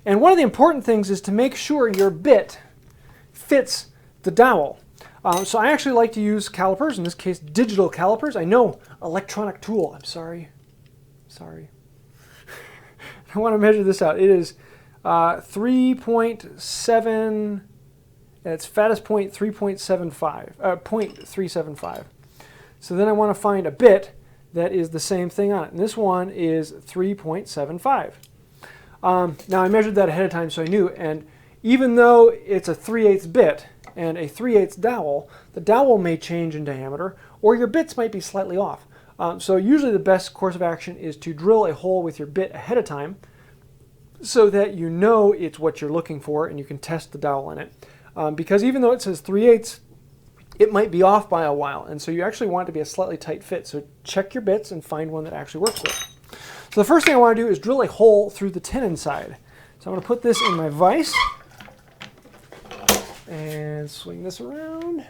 And one of the important things is to make sure your bit fits the dowel. So I actually like to use calipers, in this case digital calipers. I know, electronic tool, I'm sorry. I want to measure this out. It is 3.7, at its fattest point 0.375. So then I want to find a bit that is the same thing on it. And this one is 3.75. Now I measured that ahead of time so I knew, and even though it's a 3/8 bit and a 3/8 dowel, the dowel may change in diameter, or your bits might be slightly off. So usually the best course of action is to drill a hole with your bit ahead of time so that you know it's what you're looking for and you can test the dowel in it. Because even though it says 3/8, it might be off by a while, and so you actually want it to be a slightly tight fit. So check your bits and find one that actually works there. So the first thing I want to do is drill a hole through the tenon side. So I'm going to put this in my vise and swing this around,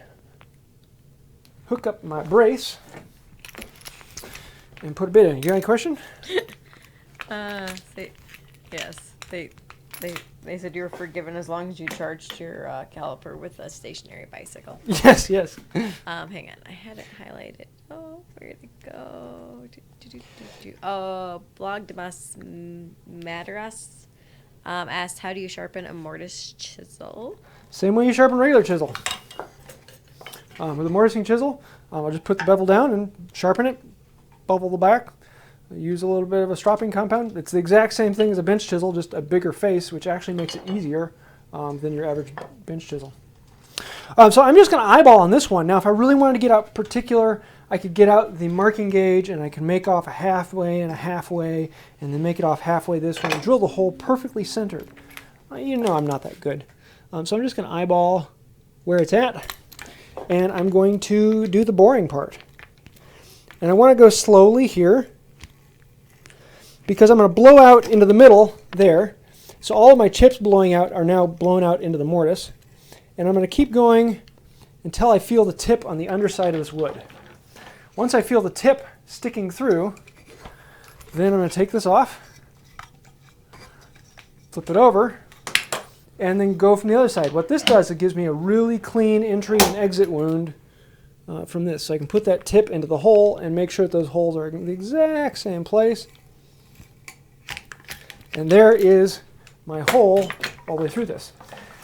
hook up my brace, and put a bit in. You got any question? Yes. They said you were forgiven as long as you charged your caliper with a stationary bicycle. Yes, yes. Hang on, I had it highlighted. Oh, where'd it go? Oh, Blog de Mas Madras asked, how do you sharpen a mortise chisel? Same way you sharpen regular chisel. With a mortising chisel, I'll just put the bevel down and sharpen it, bevel the back. Use a little bit of a stropping compound. It's the exact same thing as a bench chisel, just a bigger face, which actually makes it easier than your average bench chisel. So I'm just going to eyeball on this one. Now, if I really wanted to get out particular, I could get out the marking gauge and I can make off a halfway and a halfway, and then make it off halfway this way and drill the hole perfectly centered. You know I'm not that good. So I'm just going to eyeball where it's at, and I'm going to do the boring part. And I want to go slowly here, because I'm going to blow out into the middle there. So all of my chips blowing out are now blown out into the mortise. And I'm going to keep going until I feel the tip on the underside of this wood. Once I feel the tip sticking through, then I'm going to take this off, flip it over, and then go from the other side. What this does, it gives me a really clean entry and exit wound from this. So I can put that tip into the hole and make sure that those holes are in the exact same place. And there is my hole all the way through this.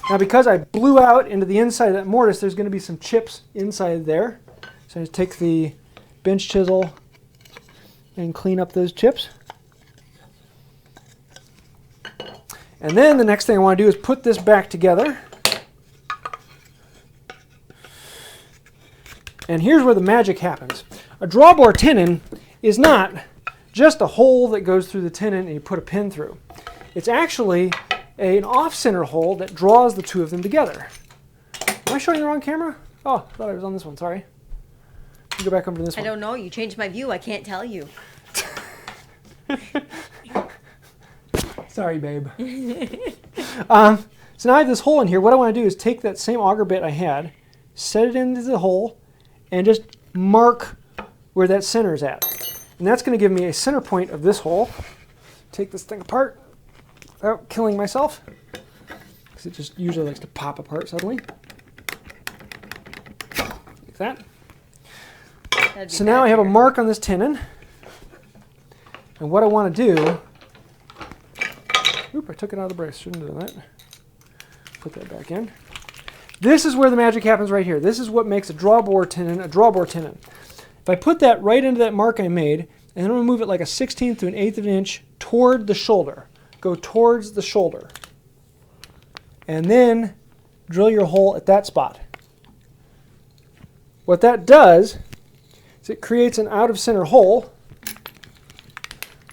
Now, because I blew out into the inside of that mortise, there's going to be some chips inside there. So I just take the bench chisel and clean up those chips. And then the next thing I want to do is put this back together. And here's where the magic happens. A drawbore tenon is not just a hole that goes through the tenon and you put a pin through. It's actually an off-center hole that draws the two of them together. Am I showing the wrong camera? Oh, I thought I was on this one, sorry. Let me go back over to this one. I don't know, you changed my view, I can't tell you. Sorry, babe. So now I have this hole in here. What I want to do is take that same auger bit I had, set it into the hole, and just mark where that center is at. And that's going to give me a center point of this hole. Take this thing apart without killing myself, because it just usually likes to pop apart suddenly. Like that. So now I have a mark on this tenon. And what I want to do... Oop, I took it out of the brace. Shouldn't have done that. Put that back in. This is where the magic happens right here. This is what makes a drawbore tenon a drawbore tenon. If I put that right into that mark I made, and then I'm going to move it like a 1/16 to an 1/8 of an inch toward the shoulder. Go towards the shoulder. And then drill your hole at that spot. What that does is it creates an out-of-center hole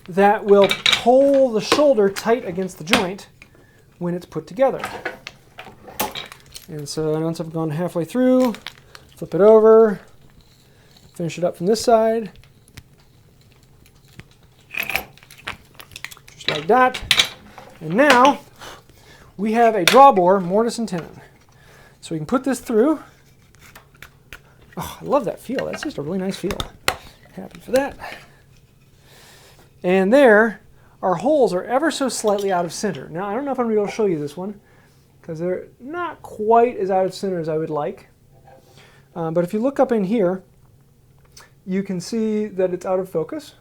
that will pull the shoulder tight against the joint when it's put together. And so once I've gone halfway through, flip it over, finish it up from this side, just like that. And now we have a drawbore Mortise and Tenon. So we can put this through. Oh, I love that feel. That's just a really nice feel. Happy for that. And there, our holes are ever so slightly out of center. Now, I don't know if I'm going to be able to show you this one, because they're not quite as out of center as I would like. But if you look up in here, you can see that it's out of focus.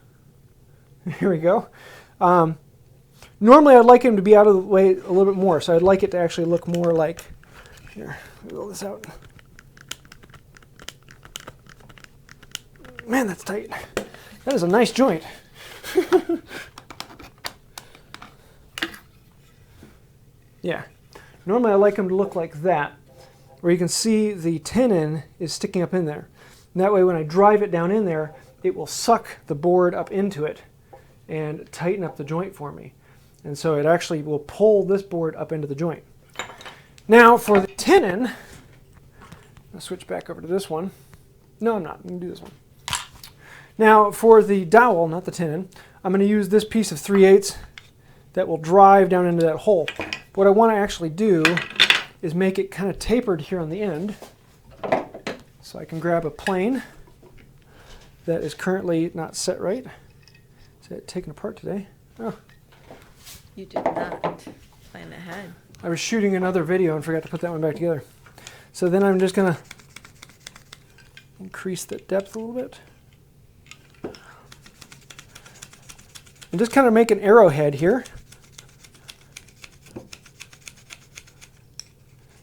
Here we go. Normally, I'd like him to be out of the way a little bit more, so I'd like it to actually look more like... Here, let me roll this out. Man, that's tight. That is a nice joint. Yeah. Normally I like them to look like that, where you can see the tenon is sticking up in there. And that way when I drive it down in there, it will suck the board up into it and tighten up the joint for me. And so it actually will pull this board up into the joint. Now for the tenon, I'll switch back over to this one. No, I'm not. I'm going to do this one. Now for the dowel, not the tenon, I'm going to use this piece of 3/8 that will drive down into that hole. What I want to actually do is make it kind of tapered here on the end. So I can grab a plane that is currently not set right. Is that taken apart today? Oh. You did not. plan ahead. I was shooting another video and forgot to put that one back together. So then I'm just going to increase the depth a little bit. And just kind of make an arrowhead here.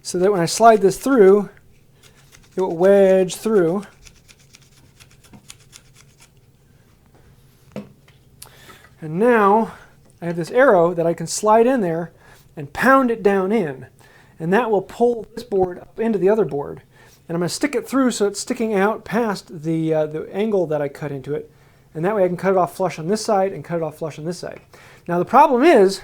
So that when I slide this through, it will wedge through. And now I have this arrow that I can slide in there and pound it down in. And that will pull this board up into the other board. And I'm going to stick it through so it's sticking out past the angle that I cut into it. And that way I can cut it off flush on this side and cut it off flush on this side. Now the problem is,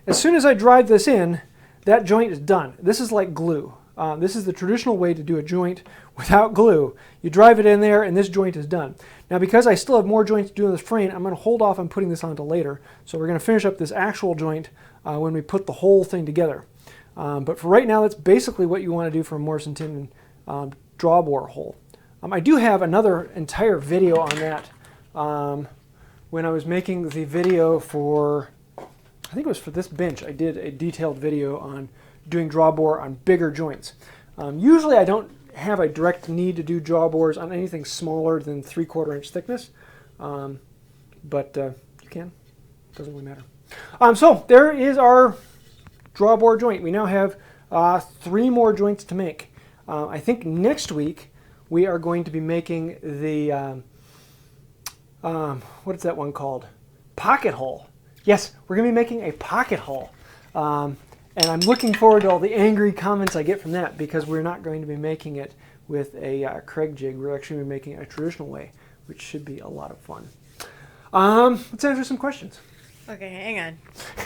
as soon as I drive this in, that joint is done. This is like glue. This is the traditional way to do a joint without glue. You drive it in there and this joint is done. Now because I still have more joints to do in this frame, I'm going to hold off on putting this onto later. So we're going to finish up this actual joint when we put the whole thing together. But for right now, that's basically what you want to do for a Mortise and Tenon draw bore hole. I do have another entire video on that when I was making the video for, I think it was for this bench. I did a detailed video on doing draw bore on bigger joints. Usually I don't have a direct need to do draw bores on anything smaller than 3/4 inch thickness, but you can. Doesn't really matter. So there is our draw bore joint. We now have 3 more joints to make. I think next week we are going to be making the what is that one called? Pocket hole. Yes, we're going to be making a pocket hole. And I'm looking forward to all the angry comments I get from that, because we're not going to be making it with a Craig jig. We're actually going to be making it a traditional way, which should be a lot of fun. Let's answer some questions. Okay, hang on.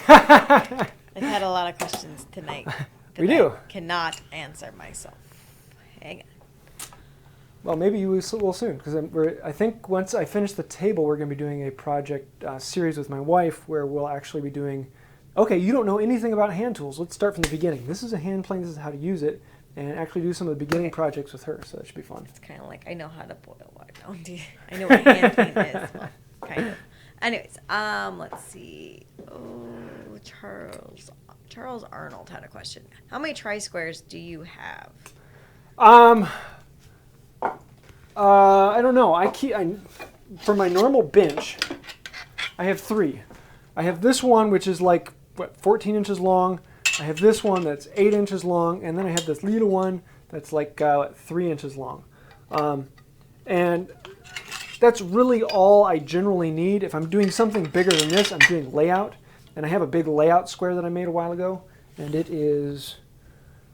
I've had a lot of questions tonight. We do. I cannot answer myself. Hang on. Well, maybe you will soon, because I think once I finish the table, we're going to be doing a project series with my wife where we'll actually be doing, okay, you don't know anything about hand tools. Let's start from the beginning. This is a hand plane. This is how to use it, and actually do some of the beginning projects with her, so that should be fun. It's kind of like I know how to boil water. I know what a hand plane is. Well, kind of. Anyways, let's see. Oh, Charles Arnold had a question. How many tri-squares do you have? I don't know. For my normal bench, I have 3. I have this one, which is like, what, 14 inches long. I have this one that's 8 inches long, and then I have this little one that's like 3 inches long. And that's really all I generally need. If I'm doing something bigger than this, I'm doing layout. And I have a big layout square that I made a while ago, and it is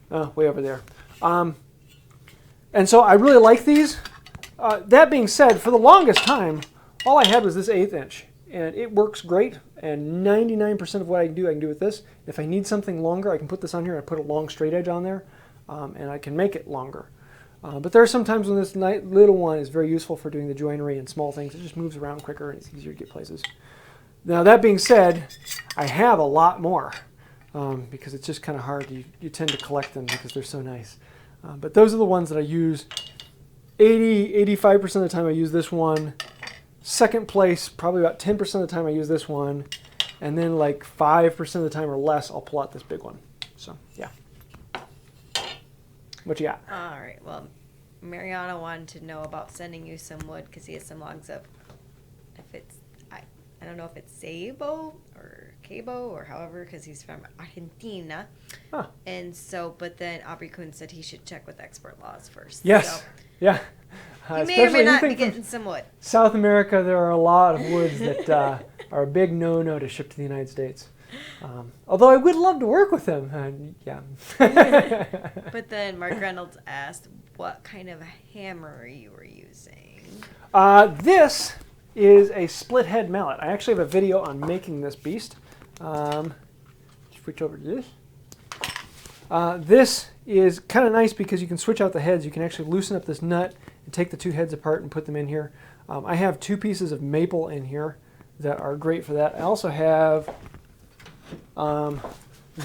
way over there. And so I really like these. That being said, for the longest time, all I had was this 1/8 inch. And it works great, and 99% of what I can do with this. If I need something longer, I can put this on here. I put a long straight edge on there, and I can make it longer. But there are some times when this little one is very useful for doing the joinery and small things. It just moves around quicker, and it's easier to get places. Now, that being said, I have a lot more, because it's just kind of hard. You tend to collect them because they're so nice. But those are the ones that I use. 85% of the time I use this one. Second place, probably about 10% of the time I use this one. And then like 5% of the time or less, I'll pull out this big one. So, yeah. What you got? All right. Well, Mariana wanted to know about sending you some wood because he has some logs of, if it's, I don't know if it's Cabo or however, because he's from Argentina. Huh. And so, but then Aubrey Kuhn said he should check with export laws first. Yes. So, yeah. you may or may not be getting some wood. South America, there are a lot of woods that are a big no-no to ship to the United States. Although I would love to work with them. Yeah. But then Mark Reynolds asked what kind of switcher you were using. This is a split head mallet. I actually have a video on making this beast. Switch over to this. This is kind of nice because you can switch out the heads. You can actually loosen up this nut and take the 2 heads apart and put them in here. I have 2 pieces of maple in here that are great for that. I also have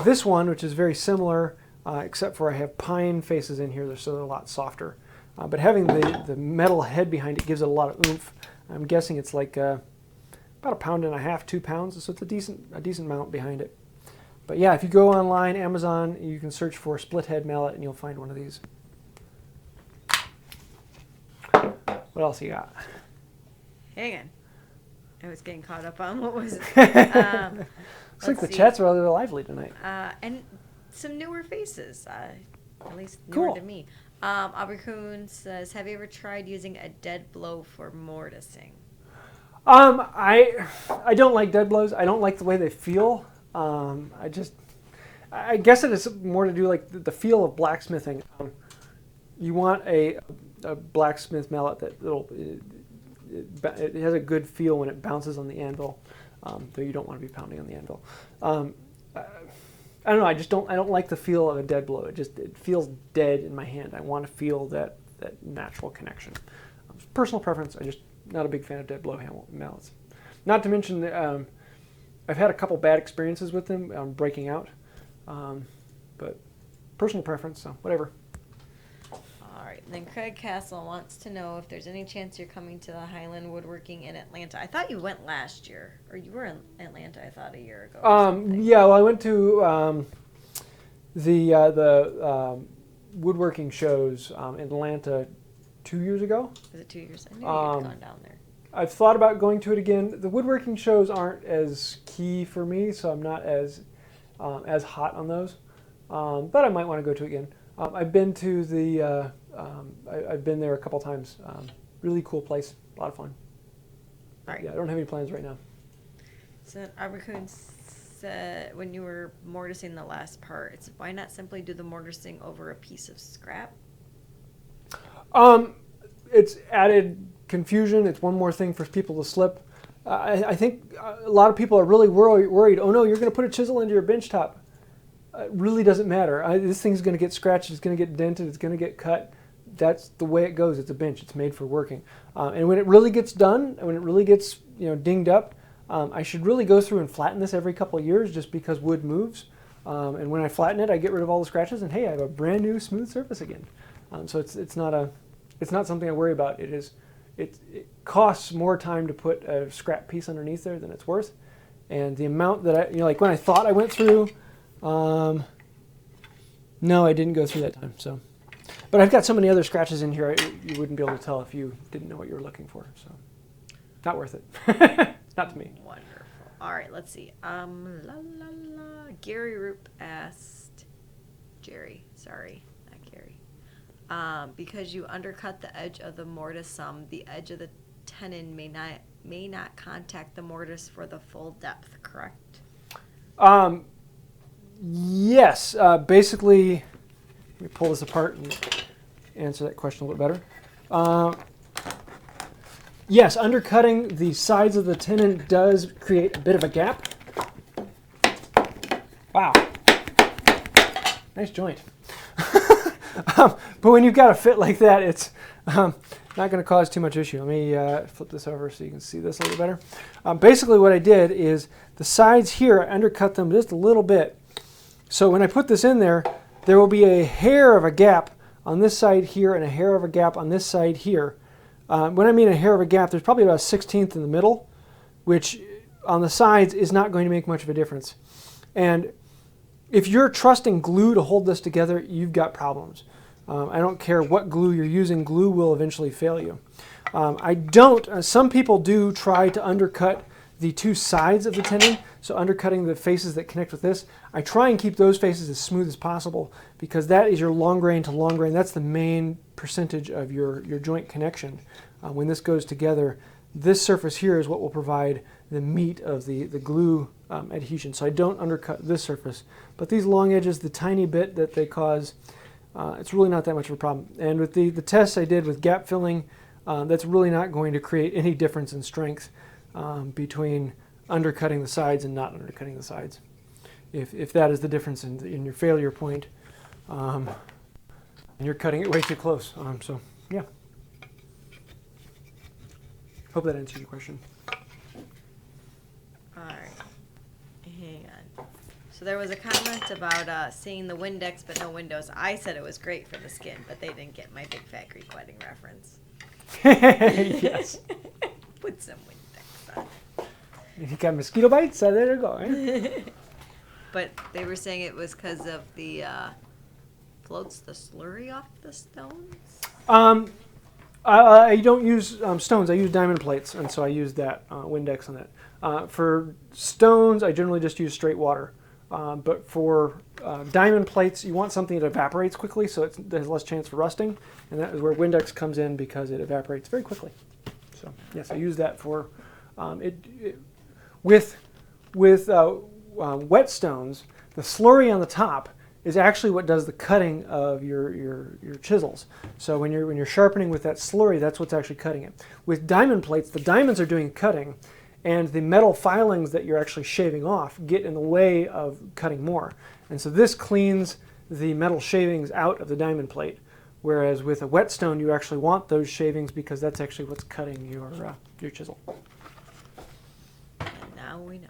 this one, which is very similar, except for I have pine faces in here, so they're a lot softer. But having the metal head behind it gives it a lot of oomph. I'm guessing it's like about 1.5 pounds, 2 pounds, so it's a decent mount behind it. But yeah, if you go online, Amazon, you can search for split head mallet and you'll find one of these. What else you got? Hang on. I was getting caught up on what was it? Looks like the chat's rather lively tonight. And some newer faces, at least Cool. newer to me. Aubrey Kuhn says, have you ever tried using a dead blow for mortising? I don't like dead blows. I don't like the way they feel. I guess it has more to do like the feel of blacksmithing. You want a blacksmith mallet that it has a good feel when it bounces on the anvil, though you don't want to be pounding on the anvil. I don't know. I don't like the feel of a dead blow. It feels dead in my hand. I want to feel that natural connection. Personal preference. I'm just not a big fan of dead blow mallets. Not to mention that I've had a couple bad experiences with them breaking out, but personal preference. So whatever. All right. Then Craig Castle wants to know if there's any chance you're coming to the Highland Woodworking in Atlanta. I thought you went last year, or you were in Atlanta. I thought a year ago. Yeah. Well, I went to the woodworking shows in Atlanta 2 years ago. Was it 2 years? I knew you'd gone down there. I've thought about going to it again. The woodworking shows aren't as key for me, so I'm not as hot on those. But I might want to go to it again. I've been to the. I've been there a couple times. Really cool place. A lot of fun. All right. Yeah, I don't have any plans right now. So Aubrey Kuhn said when you were mortising the last part, it's why not simply do the mortising over a piece of scrap? It's added confusion. It's one more thing for people to slip. I think a lot of people are really worried. Oh no, you're going to put a chisel into your bench top. It really doesn't matter. This thing's going to get scratched. It's going to get dented. It's going to get cut. That's the way it goes. It's a bench. It's made for working. And when it really gets done, and when it really gets dinged up, I should really go through and flatten this every couple of years, just because wood moves. And when I flatten it, I get rid of all the scratches, and hey, I have a brand new smooth surface again. So it's not something I worry about. It costs more time to put a scrap piece underneath there than it's worth. And the amount that like when I thought I went through, no, I didn't go through that time. So, but I've got so many other scratches in here, you wouldn't be able to tell if you didn't know what you were looking for. So, not worth it. Not to me. Wonderful. All right, let's see. Gary Roop asked, Jerry, sorry, not Gary. Because you undercut the edge of the mortise the edge of the tenon may not contact the mortise for the full depth, correct? Yes. Basically, let me pull this apart and answer that question a little better. Yes, undercutting the sides of the tenon does create a bit of a gap. Wow. Nice joint. But when you've got a fit like that, it's not going to cause too much issue. Let me flip this over so you can see this a little better. Basically what I did is the sides here, I undercut them just a little bit. So when I put this in there, there will be a hair of a gap on this side here and a hair of a gap on this side here. When I mean a hair of a gap, there's probably about a 1/16 in the middle, which on the sides is not going to make much of a difference. And if you're trusting glue to hold this together, you've got problems. I don't care what glue you're using, glue will eventually fail you. Some people do try to undercut the two sides of the tenon, so undercutting the faces that connect with this. I try and keep those faces as smooth as possible because that is your long grain to long grain. That's the main percentage of your joint connection. When this goes together, this surface here is what will provide the meat of the glue adhesion. So I don't undercut this surface. But these long edges, the tiny bit that they cause, it's really not that much of a problem. And with the tests I did with gap filling, that's really not going to create any difference in strength between undercutting the sides and not undercutting the sides. If that is the difference in your failure point, and you're cutting it way too close. So, yeah. Hope that answers your question. All right. Hang on. So there was a comment about seeing the Windex but no windows. I said it was great for the skin, but they didn't get my big fat Greek wedding reference. Yes. Put some Windex on. You got mosquito bites? So there you go. Eh? But they were saying it was because of the floats the slurry off the stones. I don't use stones. I use diamond plates, and so I use that Windex on that. For stones, I generally just use straight water. But for diamond plates, you want something that evaporates quickly, so there's less chance for rusting, and that is where Windex comes in because it evaporates very quickly. So yes, I use that for with wet stones. The slurry on the top is actually what does the cutting of your chisels. So when you're sharpening with that slurry, that's what's actually cutting it. With diamond plates, the diamonds are doing cutting, and the metal filings that you're actually shaving off get in the way of cutting more. And so this cleans the metal shavings out of the diamond plate, whereas with a whetstone, you actually want those shavings because that's actually what's cutting your chisel. And now we know.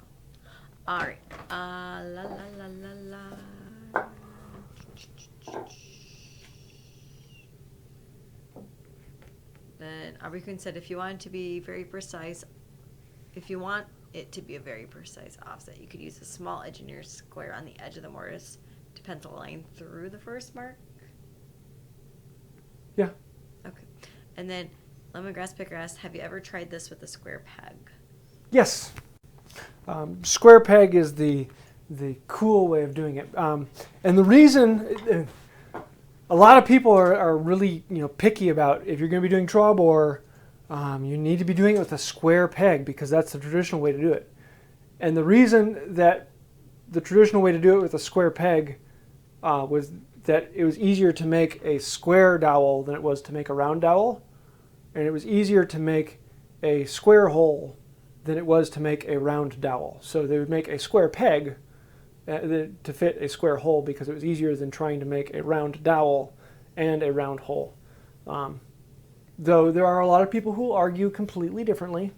All right. La la la la la. Then Aubrey said, if you want it to be very precise, if you want it to be a very precise offset, you could use a small engineer's square on the edge of the mortise to pencil a line through the first mark. Yeah. Okay. And then Lemongrass Picker asked, have you ever tried this with a square peg? Yes. Square peg is the cool way of doing it. And the reason a lot of people are really picky about if you're going to be doing draw bore, you need to be doing it with a square peg because that's the traditional way to do it. And the reason that the traditional way to do it with a square peg was that it was easier to make a square dowel than it was to make a round dowel. And it was easier to make a square hole than it was to make a round dowel. So they would make a square peg to fit a square hole because it was easier than trying to make a round dowel and a round hole. Though there are a lot of people who argue completely differently.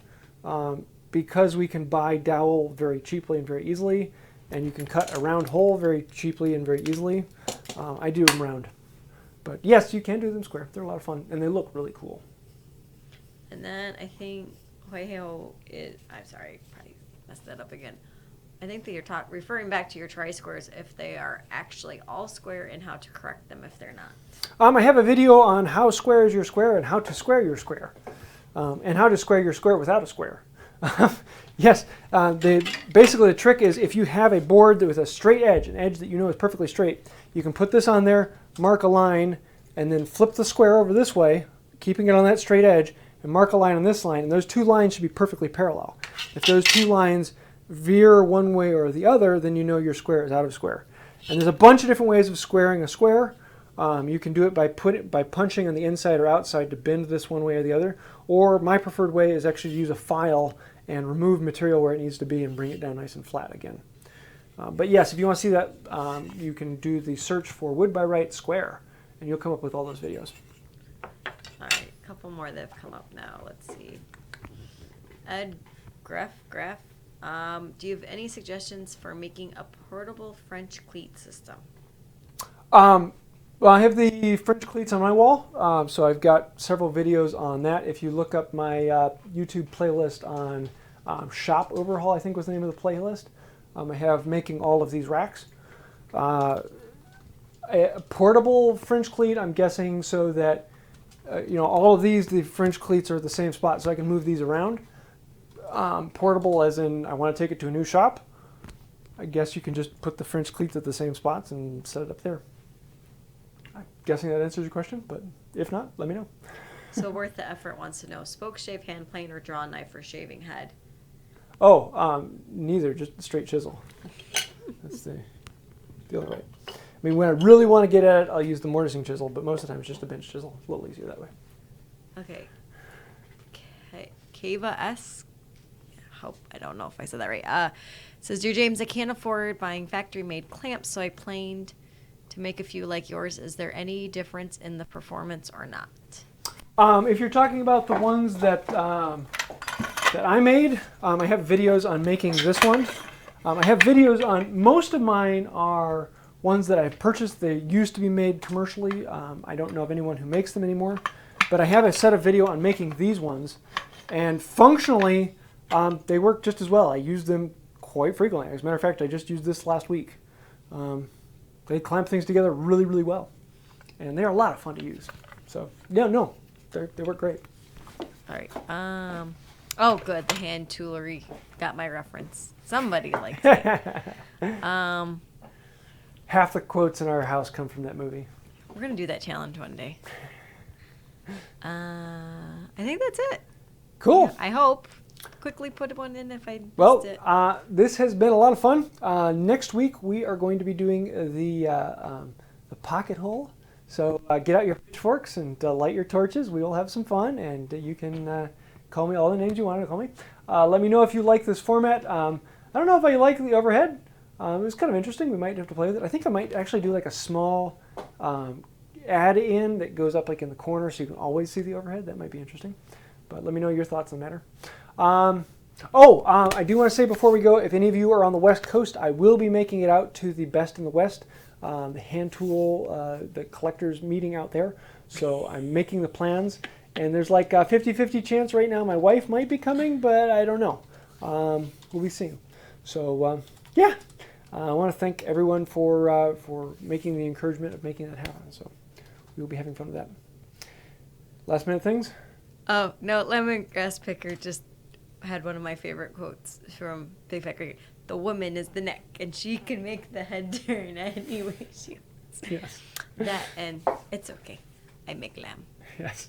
Because we can buy dowel very cheaply and very easily, and you can cut a round hole very cheaply and very easily, I do them round. But yes, you can do them square. They're a lot of fun, and they look really cool. And then I think Hueheo is, I'm sorry, probably messed that up again. I think that you're referring back to your tri-squares if they are actually all square and how to correct them if they're not. I have a video on how square is your square and how to square your square, and how to square your square without a square. Yes, basically the trick is if you have a board with a straight edge, an edge that you know is perfectly straight, you can put this on there, mark a line, and then flip the square over this way, keeping it on that straight edge, and mark a line on this line, and those two lines should be perfectly parallel. If those two lines veer one way or the other, then you know your square is out of square. And there's a bunch of different ways of squaring a square. You can do it by punching on the inside or outside to bend this one way or the other. Or my preferred way is actually to use a file and remove material where it needs to be and bring it down nice and flat again. But yes, if you want to see that, you can do the search for Wood by Wright square, and you'll come up with all those videos. All right, a couple more that have come up now. Let's see. Ed Graf, do you have any suggestions for making a portable French cleat system? Well, I have the French cleats on my wall, so I've got several videos on that. If you look up my YouTube playlist on Shop Overhaul, I think was the name of the playlist, I have making all of these racks. A portable French cleat, I'm guessing, so that all of these, the French cleats are at the same spot, so I can move these around. Portable as in I want to take it to a new shop. I guess you can just put the French cleats at the same spots and set it up there. I'm guessing that answers your question, but if not, let me know. So Worth the Effort wants to know, spoke shave hand plane or draw knife for shaving head? Oh, neither, just a straight chisel. That's the other way. I mean, when I really want to get at it, I'll use the mortising chisel, but most of the time it's just a bench chisel. It's a little easier that way. Okay. Kava S. I don't know if I said that right. Says, Dear James, I can't afford buying factory-made clamps, so I planed to make a few like yours. Is there any difference in the performance or not? If you're talking about the ones that I made, I have videos on making this one. I have videos on, most of mine are ones that I've purchased. They used to be made commercially. I don't know of anyone who makes them anymore. But I have a set of video on making these ones. And functionally, they work just as well. I use them quite frequently. As a matter of fact, I just used this last week. They clamp things together really, really well. And they're a lot of fun to use. So, yeah, no, they work great. All right. Oh, good. The hand toolery got my reference. Somebody liked it. Half the quotes in our house come from that movie. We're going to do that challenge one day. I think that's it. Cool. I hope. Quickly put one in if I Well, missed it. this has been a lot of fun. Next week, we are going to be doing the pocket hole. So get out your pitchforks and light your torches. We will have some fun, and you can call me all the names you want to call me. Let me know if you like this format. I don't know if I like the overhead. It was kind of interesting. We might have to play with it. I think I might actually do like a small add-in that goes up like in the corner so you can always see the overhead. That might be interesting. But let me know your thoughts on the matter. I do want to say before we go, if any of you are on the West Coast, I will be making it out to the Best in the West, the hand tool, the collectors meeting out there. So I'm making the plans, and there's like a 50-50 chance right now my wife might be coming, but I don't know. We'll be seeing. So yeah, I want to thank everyone for making the encouragement of making that happen. So we will be having fun with that. Last minute things. Oh, no, Lemongrass Picker just had one of my favorite quotes from Big Fat Greek. The woman is the neck, and she can make the head turn any way she wants. Yes. That, and it's okay. I make lamb. Yes.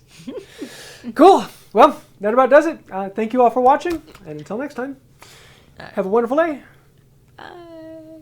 Cool. Well, that about does it. Thank you all for watching, and until next time, have a wonderful day. Bye.